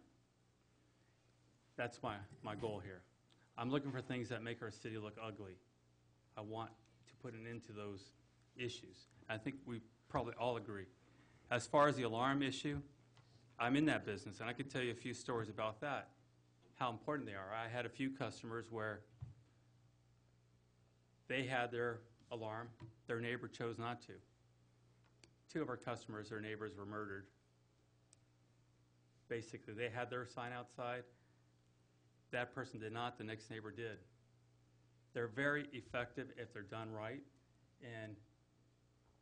That's my goal here. I'm looking for things that make our city look ugly. I want to put an end to those issues. I think we probably all agree. As far as the alarm issue, I'm in that business, and I can tell you a few stories about that, how important they are. I had a few customers where they had their alarm, their neighbor chose not to. 2 of our customers, their neighbors were murdered. Basically, they had their sign outside. That person did not, the next neighbor did. They're very effective if they're done right. And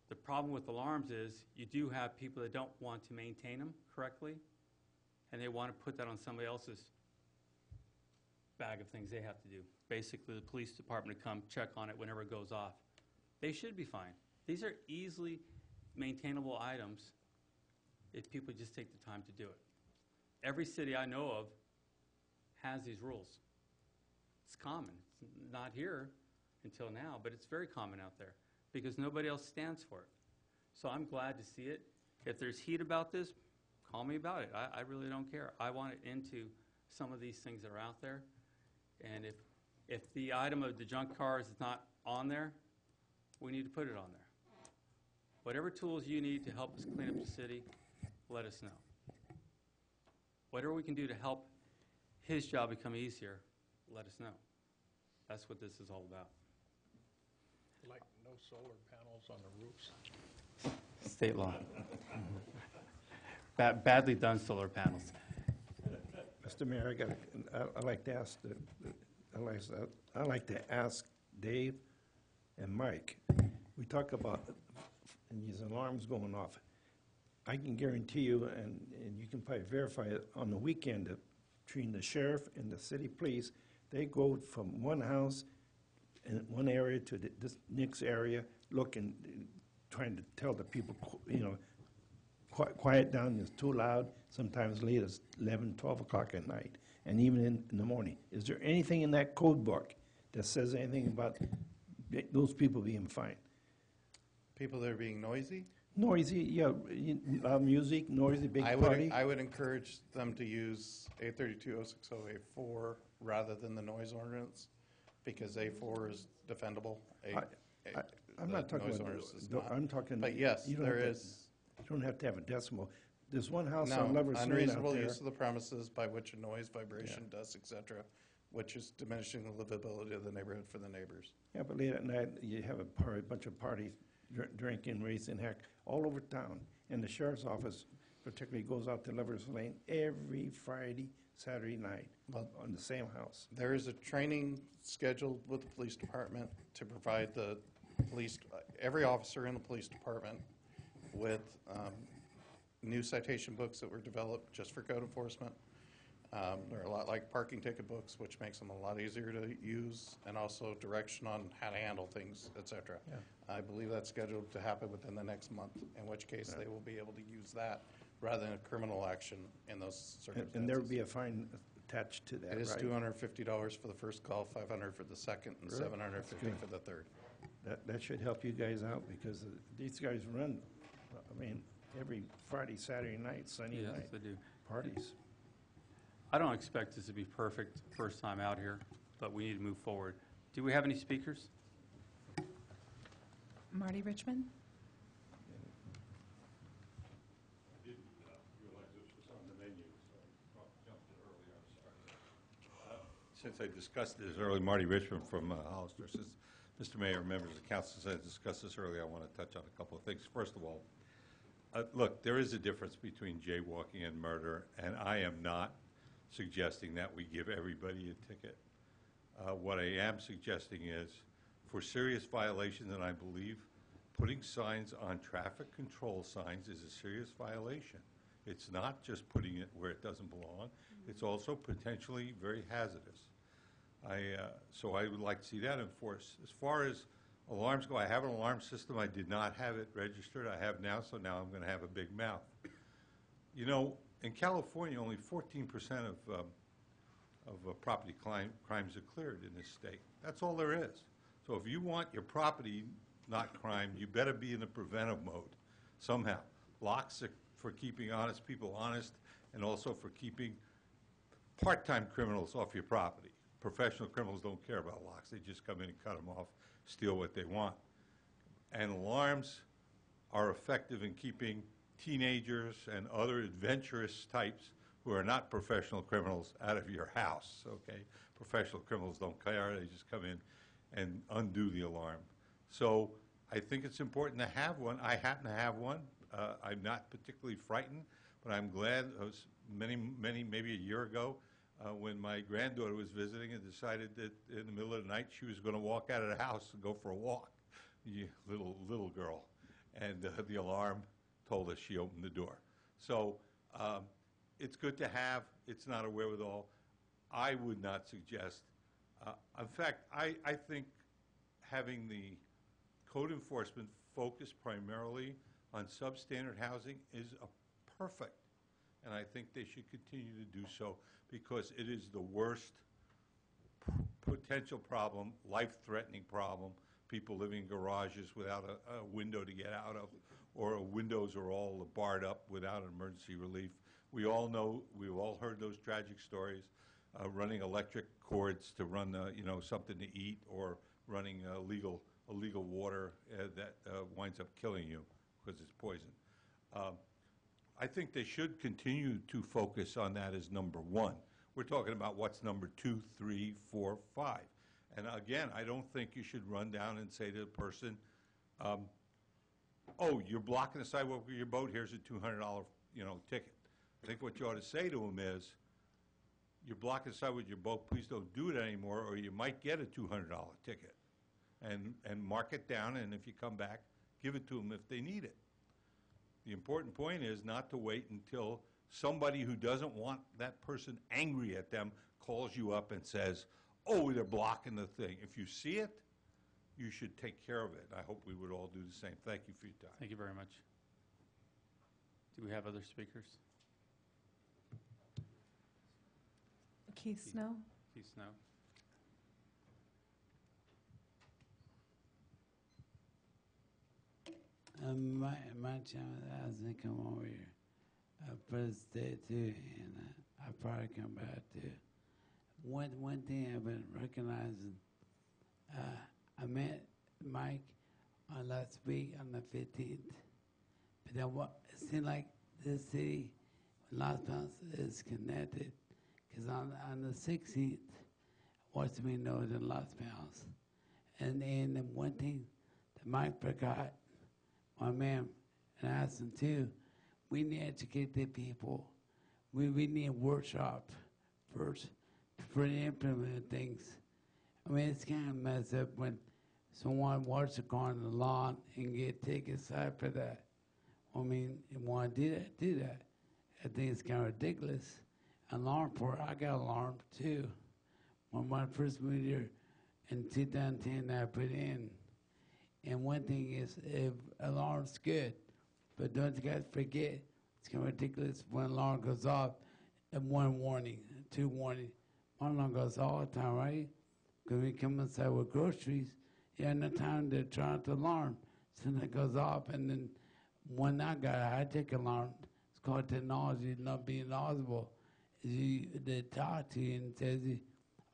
the problem with alarms is you do have people that don't want to maintain them correctly, and they want to put that on somebody else's bag of things they have to do. Basically, the police department to come check on it whenever it goes off. They should be fine. These are easily maintainable items if people just take the time to do it. Every city I know of has these rules. It's common. It's not here until now, but it's very common out there because nobody else stands for it. So I'm glad to see it. If there's heat about this, call me about it. I really don't care. I want it into some of these things that are out there. And if the item of the junk cars is not on there, we need to put it on there. Whatever tools you need to help us clean up the city, let us know. Whatever we can do to help his job become easier, let us know. That's what this is all about. Like no solar panels on the roofs. State law. Badly done solar panels. Mr. Mayor, I'd like to ask Dave and Mike. We talk about these alarms going off. I can guarantee you, and you can probably verify it, on the weekend, between the sheriff and the city police, they go from one house in one area to this next area, looking, trying to tell the people, quiet down, it's too loud, sometimes late as 11, 12 o'clock at night, and even in the morning. Is there anything in that code book that says anything about those people being fined? People that are being noisy? Noisy, yeah, loud music, noisy, big party. I would encourage them to use 832.060A4 rather than the noise ordinance, because A4 is defendable. I'm not talking about, I'm talking. But yes, there is. You don't have to have a decimal. There's one house No, on Lover's Lane out unreasonable there. use of the premises by which a noise, vibration, dust, et cetera, which is diminishing the livability of the neighborhood for the neighbors. Yeah, but late at night, you have a bunch of parties, drinking, raising heck, all over town. And the sheriff's office particularly goes out to Lover's Lane every Friday, Saturday night on the same house. There is a training scheduled with the police department to provide the police, every officer in the police department with new citation books that were developed just for code enforcement. They're a lot like parking ticket books, which makes them a lot easier to use, and also direction on how to handle things, et cetera. Yeah. I believe that's scheduled to happen within the next month, in which case they will be able to use that rather than a criminal action in those circumstances. And there would be a fine attached to that, right? It is $250 for the first call, $500 for the second, and Really? $750 for the third. That should help you guys out, because these guys run, every Friday, Saturday night, Sunday night. Yes, they do. Parties. I don't expect this to be perfect first time out here, but we need to move forward. Do we have any speakers? Marty Richmond? I didn't realize this was on the menu, so I jumped it earlier, I'm sorry. Since I discussed this earlier, Marty Richmond from Hollister says, Mr. Mayor, members of the council, since I discussed this earlier, I want to touch on a couple of things. First of all, look, there is a difference between jaywalking and murder, and I am not suggesting that we give everybody a ticket. What I am suggesting is, for serious violations, and I believe putting signs on traffic control signs is a serious violation. It's not just putting it where it doesn't belong. It's also potentially very hazardous. So I would like to see that enforced. As far as alarms go, I have an alarm system. I did not have it registered. I have now, so now I'm going to have a big mouth. You know, in California, only 14% of property crimes are cleared in this state. That's all there is. So if you want your property not crimed, you better be in a preventive mode somehow. Locks are for keeping honest people honest, and also for keeping part-time criminals off your property. Professional criminals don't care about locks. They just come in and cut them off, steal what they want. And alarms are effective in keeping teenagers and other adventurous types who are not professional criminals out of your house, okay? Professional criminals don't care. They just come in and undo the alarm. So I think it's important to have one. I happen to have one. I'm not particularly frightened, but I'm glad maybe a year ago, when my granddaughter was visiting and decided that in the middle of the night she was going to walk out of the house and go for a walk, little girl, and the alarm told us she opened the door. So it's good to have. It's not a wherewithal. I would not suggest. In fact, I think having the code enforcement focus primarily on substandard housing is perfect, and I think they should continue to do so because it is the worst potential problem, life-threatening problem, people living in garages without a window to get out of, or windows are all barred up without emergency relief. We all know, we've all heard those tragic stories, running electric cords to run something to eat, or running illegal water that winds up killing you because it's poison. I think they should continue to focus on that as number one. We're talking about what's number 2, 3, 4, 5. And again, I don't think you should run down and say to the person, oh, you're blocking the sidewalk with your boat, here's a $200 ticket. I think what you ought to say to them is, you're blocking the sidewalk with your boat, please don't do it anymore, or you might get a $200 ticket. And mark it down, and if you come back, give it to them if they need it. The important point is not to wait until somebody who doesn't want that person angry at them calls you up and says, oh, they're blocking the thing. If you see it, you should take care of it. I hope we would all do the same. Thank you for your time. Thank you very much. Do we have other speakers? Keith Snow? Keith Snow. My channel hasn't come over here for the state too, and I probably come back too. One thing I've been recognizing, I met Mike last week on the 15th, but then it seemed like this city, Los Angeles, is connected, because on the 16th, what's me know in Los Angeles, and the one thing that Mike forgot, my man, and I asked him too, we need to educate the people. We need a workshop first for implement things. I mean, it's kind of messed up when someone watches a car on the lawn and get taken aside for that. I mean, you want to do that. I think it's kind of ridiculous. Alarm port, I got alarmed too. When I first moved here in 2010, I put in. And one thing is, if alarm's good, but don't you guys forget, it's kind of ridiculous when alarm goes off, and 1 warning, 2 warning. My alarm goes all the time, right? Because we come inside with groceries, you have no time to turn off the alarm. So then it goes off, and then when I got a high-tech alarm, it's called technology, not being knowledgeable. They talk to you and says,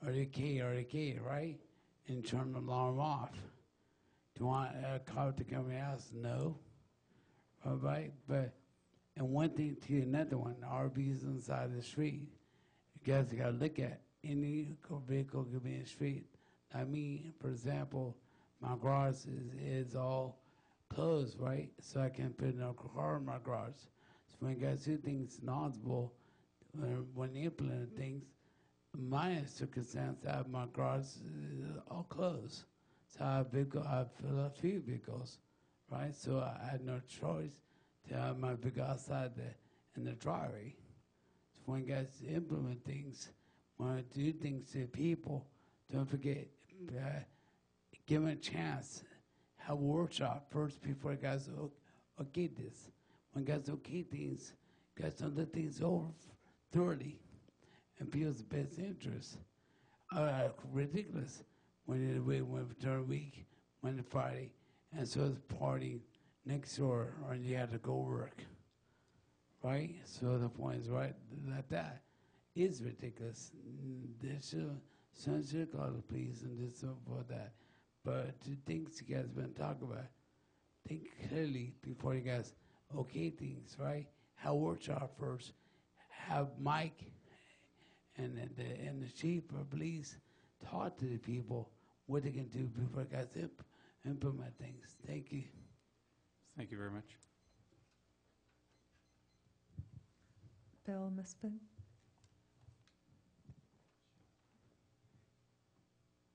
are you okay, right? And turn the alarm off. Do you want a car to come in your house? No. All right, but, and one thing to another one, RVs on the side of the street. You guys gotta look at any vehicle could be in the street. I mean, for example, my garage is all closed, right? So I can't put no car in my garage. So when you guys do things knowledgeable, when you implement things, my circumstance, I have my garage all closed. So I have a few vehicles, right? So I had no choice to have my vehicle outside in the driveway. So when you guys implement things, when I do things to people, don't forget, give them a chance. Have a workshop first before you guys okay this. When you guys okay things, you guys don't look things over thoroughly and people's best interest. Ridiculous when we went during the week, Monday, Friday, and so it's party next door, or you had to go work, right? So the point is, right, that is ridiculous. Someone should call the police and do something for that. But the things you guys been talking about, think clearly before you guys okay things, right? Have workshop first. Have Mike and the chief of police talk to the people what they can do before you guys implement things. Thank you. Thank you very much. Bill Mispin.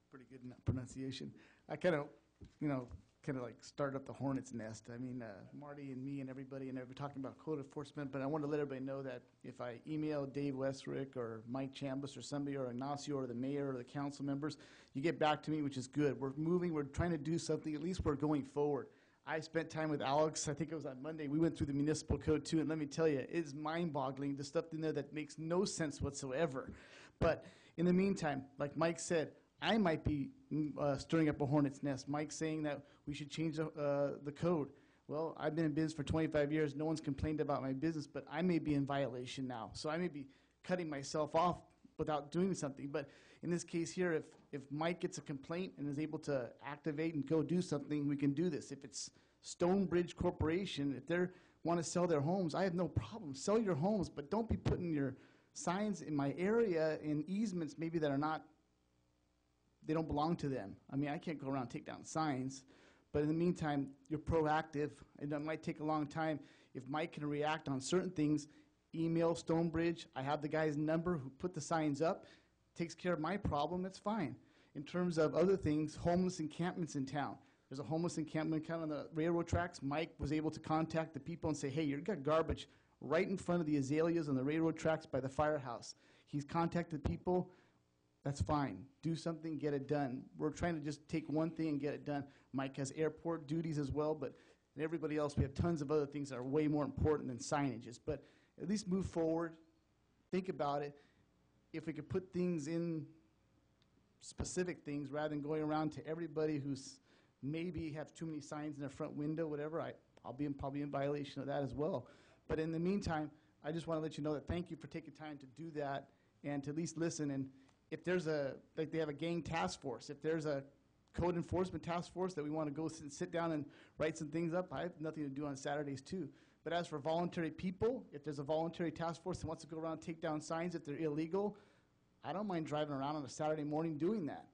Pretty good pronunciation. I kind of, like started up the hornet's nest. I mean, Marty and me and everybody, and we're talking about code enforcement, but I want to let everybody know that if I email Dave Westrick or Mike Chambus or somebody or Ignacio or the mayor or the council members, you get back to me, which is good. We're moving, we're trying to do something, at least we're going forward. I spent time with Alex, I think it was on Monday, we went through the municipal code too, and let me tell you, it's mind-boggling, the stuff in there that makes no sense whatsoever. But in the meantime, like Mike said, I might be stirring up a hornet's nest. Mike's saying that we should change the code. Well, I've been in business for 25 years. No one's complained about my business, but I may be in violation now. So I may be cutting myself off without doing something. But in this case here, if Mike gets a complaint and is able to activate and go do something, we can do this. If it's Stonebridge Corporation, if they want to sell their homes, I have no problem. Sell your homes, but don't be putting your signs in my area in easements maybe that are not, they don't belong to them. I mean, I can't go around and take down signs, but in the meantime, you're proactive, and it might take a long time. If Mike can react on certain things, email Stonebridge. I have the guy's number who put the signs up, takes care of my problem, it's fine. In terms of other things, homeless encampments in town. There's a homeless encampment kind of on the railroad tracks. Mike was able to contact the people and say, hey, you've got garbage right in front of the azaleas on the railroad tracks by the firehouse. He's contacted people. That's fine. Do something, get it done. We're trying to just take one thing and get it done. Mike has airport duties as well, but everybody else, we have tons of other things that are way more important than signages. But at least move forward. Think about it. If we could put things in specific things rather than going around to everybody who's maybe have too many signs in their front window, whatever, I'll be probably in violation of that as well. But in the meantime, I just want to let you know that thank you for taking time to do that and to at least listen. And if there's like they have a gang task force, if there's a code enforcement task force that we want to go sit down and write some things up, I have nothing to do on Saturdays too. But as for voluntary people, if there's a voluntary task force that wants to go around and take down signs if they're illegal, I don't mind driving around on a Saturday morning doing that.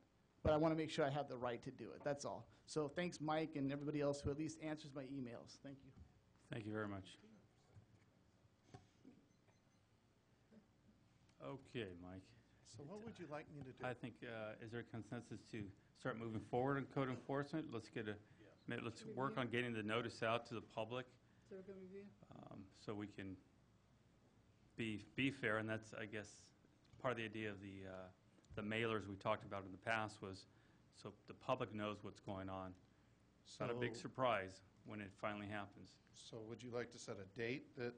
But I want to make sure I have the right to do it, that's all. So thanks, Mike, and everybody else who at least answers my emails. Thank you. Thank you very much. Okay, Mike. So what would you like me to do? I think, is there a consensus to start moving forward in code enforcement? Let's let's work on getting the notice out to the public, so we can be fair. And that's, I guess, part of the idea of the mailers we talked about in the past was so the public knows what's going on. It's not a big surprise when it finally happens. So would you like to set a date that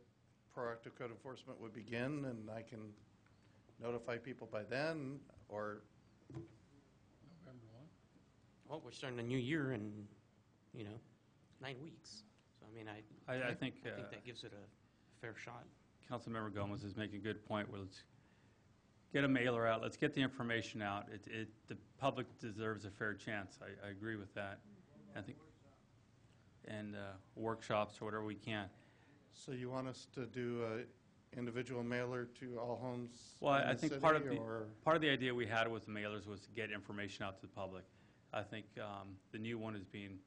proactive code enforcement would begin, and I can notify people by then, or? November 1? Well, we're starting a new year in, 9 weeks. So, I mean, I think that gives it a fair shot. Councilmember Gomez is making a good point. Well, let's get a mailer out. Let's get the information out. The public deserves a fair chance. I agree with that. I think, and workshops or whatever we can. So you want us to do a individual mailer to all homes Well, in I the think city, or? part of the idea we had with the mailers was to get information out to the public. I think the new one is being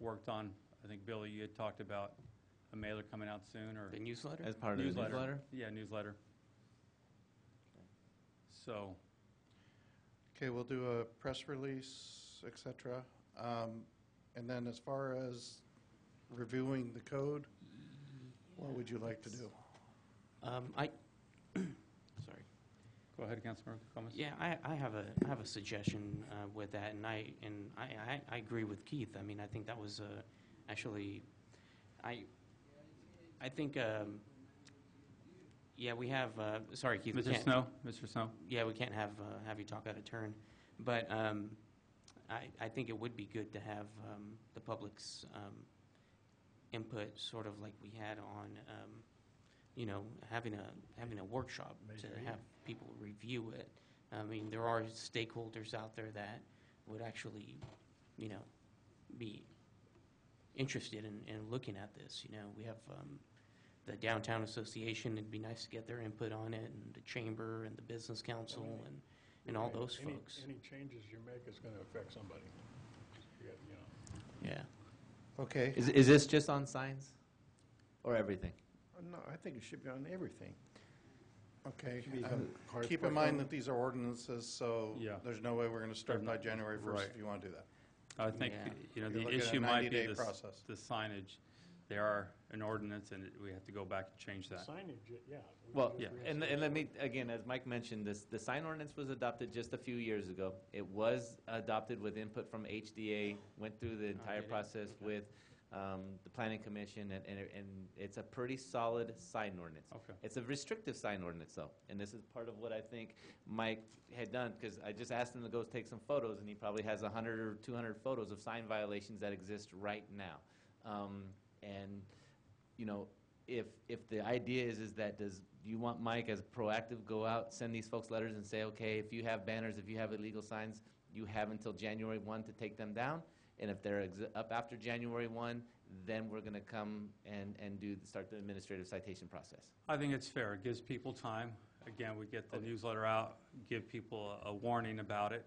worked on. I think, Billy, you had talked about a mailer coming out soon, or The newsletter? As part of the newsletter? Yeah, newsletter. So, Okay, we'll do a press release, et cetera. And then as far as reviewing the code, what would you like to do? Sorry. go ahead, Councilmember Gomez. Yeah, I have a suggestion with that, and I agree with Keith. I mean, I think that was actually, I think, yeah, we have, sorry, Keith. we Mr. can't- Snow? Mr. Snow? Yeah, we can't have you talk out of turn, but I think it would be good to have the public's input, sort of like we had on, you know, having a workshop to have people review it. I mean, there are stakeholders out there that would actually, you know, be interested in looking at this. You know, we have the Downtown Association. It'd be nice to get their input on it, and the Chamber and the Business Council and all those folks. Any changes you make is going to affect somebody. You know. Yeah. Okay. Is this just on signs or everything? No, I think it should be on everything. Okay. Should be hard Keep to in put mind on. that these are ordinances, so Yeah. there's no way we're going to start by January 1st Right. if you want to do that. I think, Yeah. you know, You're the looking at a issue might be 90-day the process. the signage. They are an ordinance, and we have to go back and change that. Signage, yeah. Well, Yeah. and let me, again, as Mike mentioned, the sign ordinance was adopted just a few years ago. It was adopted with input from HDA, went through the entire did it? process with the planning commission, and it's a pretty solid sign ordinance. Okay. It's a restrictive sign ordinance, though, and this is part of what I think Mike had done, because I just asked him to go take some photos, and he probably has 100 or 200 photos of sign violations that exist right now. And, you know, if the idea is that do you want Mike as proactive, go out, send these folks letters and say, okay, if you have banners, if you have illegal signs, you have until January 1 to take them down, and if they're up after January 1, then we're going to come and start the administrative citation process. I think it's fair. It gives people time. Again, we get the newsletter out, give people a warning about it.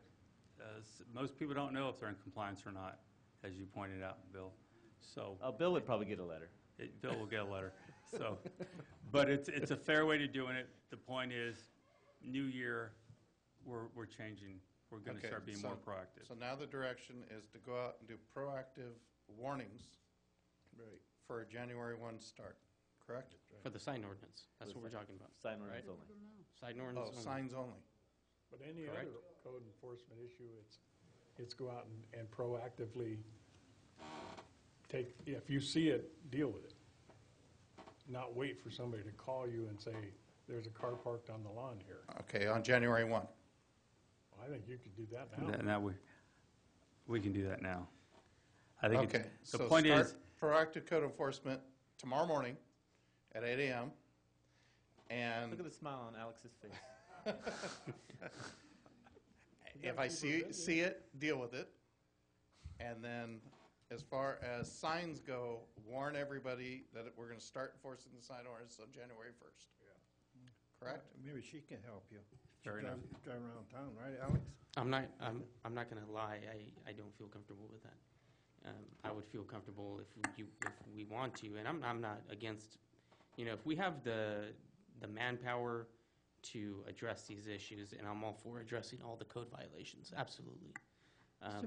Most people don't know if they're in compliance or not, as you pointed out, Bill. So Bill would probably get a letter. Bill will get a letter. So, but it's a fair way to doing it. The point is, new year, we're changing. We're going to Okay, start being more proactive. So now the direction is to go out and do proactive warnings for a January 1 start, correct? For the sign ordinance, that's what we're talking about. Sign ordinance right? only. Sign ordinance Oh, only. signs only. But any Correct. other code enforcement issue, it's go out and proactively if you see it, deal with it. Not wait for somebody to call you and say, there's a car parked on the lawn here. Okay, on January 1. Well, I think you could do that now. Now we can do that now. I think Okay, the so point start is, proactive code enforcement tomorrow morning at 8 a.m. And Look at the smile on Alex's face. if I see it, deal with it. And then as far as signs go, warn everybody that we're going to start enforcing the sign ordinance on January 1st. Correct? Maybe she can help you. Fair enough. Drive around town, right, Alex? I'm not going to lie. I don't feel comfortable with that. I would feel comfortable if we want to, and I'm not against. You know, if we have the manpower to address these issues, and I'm all for addressing all the code violations, absolutely.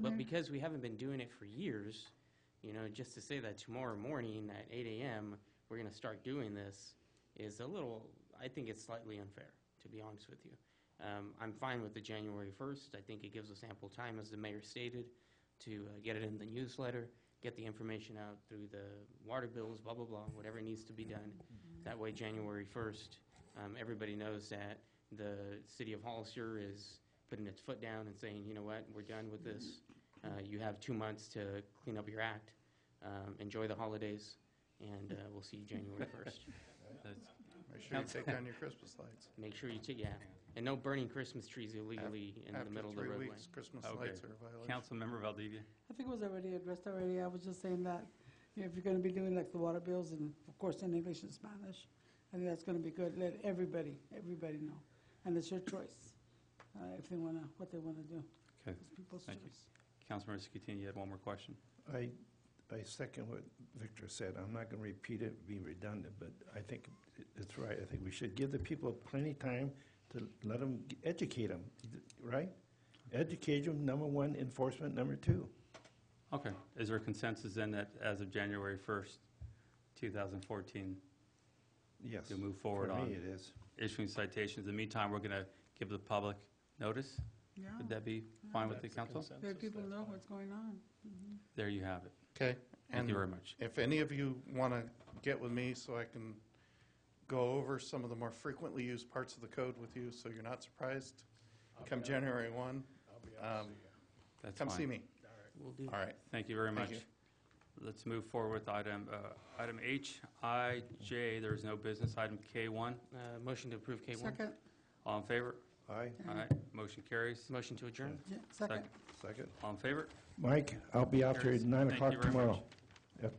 But because we haven't been doing it for years, you know, just to say that tomorrow morning at 8 a.m. we're going to start doing this is a little. I think it's slightly unfair, to be honest with you. I'm fine with the January 1st. I think it gives us ample time, as the mayor stated, to get it in the newsletter, get the information out through the water bills, blah, blah, blah, whatever needs to be done. That way, January 1st, everybody knows that the city of Hollister is putting its foot down and saying, you know what, we're done with this. You have 2 months to clean up your act. Enjoy the holidays, and we'll see you January 1st. Make sure you take down your Christmas lights. Make sure you take, yeah. And no burning Christmas trees illegally in the middle of the After 3 roadway. weeks, Christmas Okay. lights are a violation. Councilmember Valdivia. I think it was already addressed already. I was just saying that, you know, if you're gonna be doing like the water bills and of course in English and Spanish, I think that's gonna be good. Let everybody know. And it's your choice, if they wanna, what they wanna do. Okay, It's people's thank you. choice. Councilmember Scatini, you had one more question? I second what Victor said. I'm not going to repeat it, be redundant, but I think it's right. I think we should give the people plenty of time to let them, educate them, right? Educate them, number one, enforcement, number two. Okay. Is there a consensus then that as of January 1st, 2014, Yes. you'll move forward For on me, it is. issuing citations? In the meantime, we're going to give the public notice. Yeah, Would that be fine with the council? let people know what's going on. There you have it. Okay. Thank you very much. If any of you want to get with me so I can go over some of the more frequently used parts of the code with you, so you're not surprised, come January 1, That's come fine. see me. We'll do. All right. Thank you very much. Thank Let's move forward with item H, I, J. There is no business. Item K1. Motion to approve K1. Second, All in favor? Aye. Aye. Motion carries. Motion to adjourn. yeah, second. Second. All in favor? Mike, I'll be out there at Carries. 9 Thank o'clock you very tomorrow. much.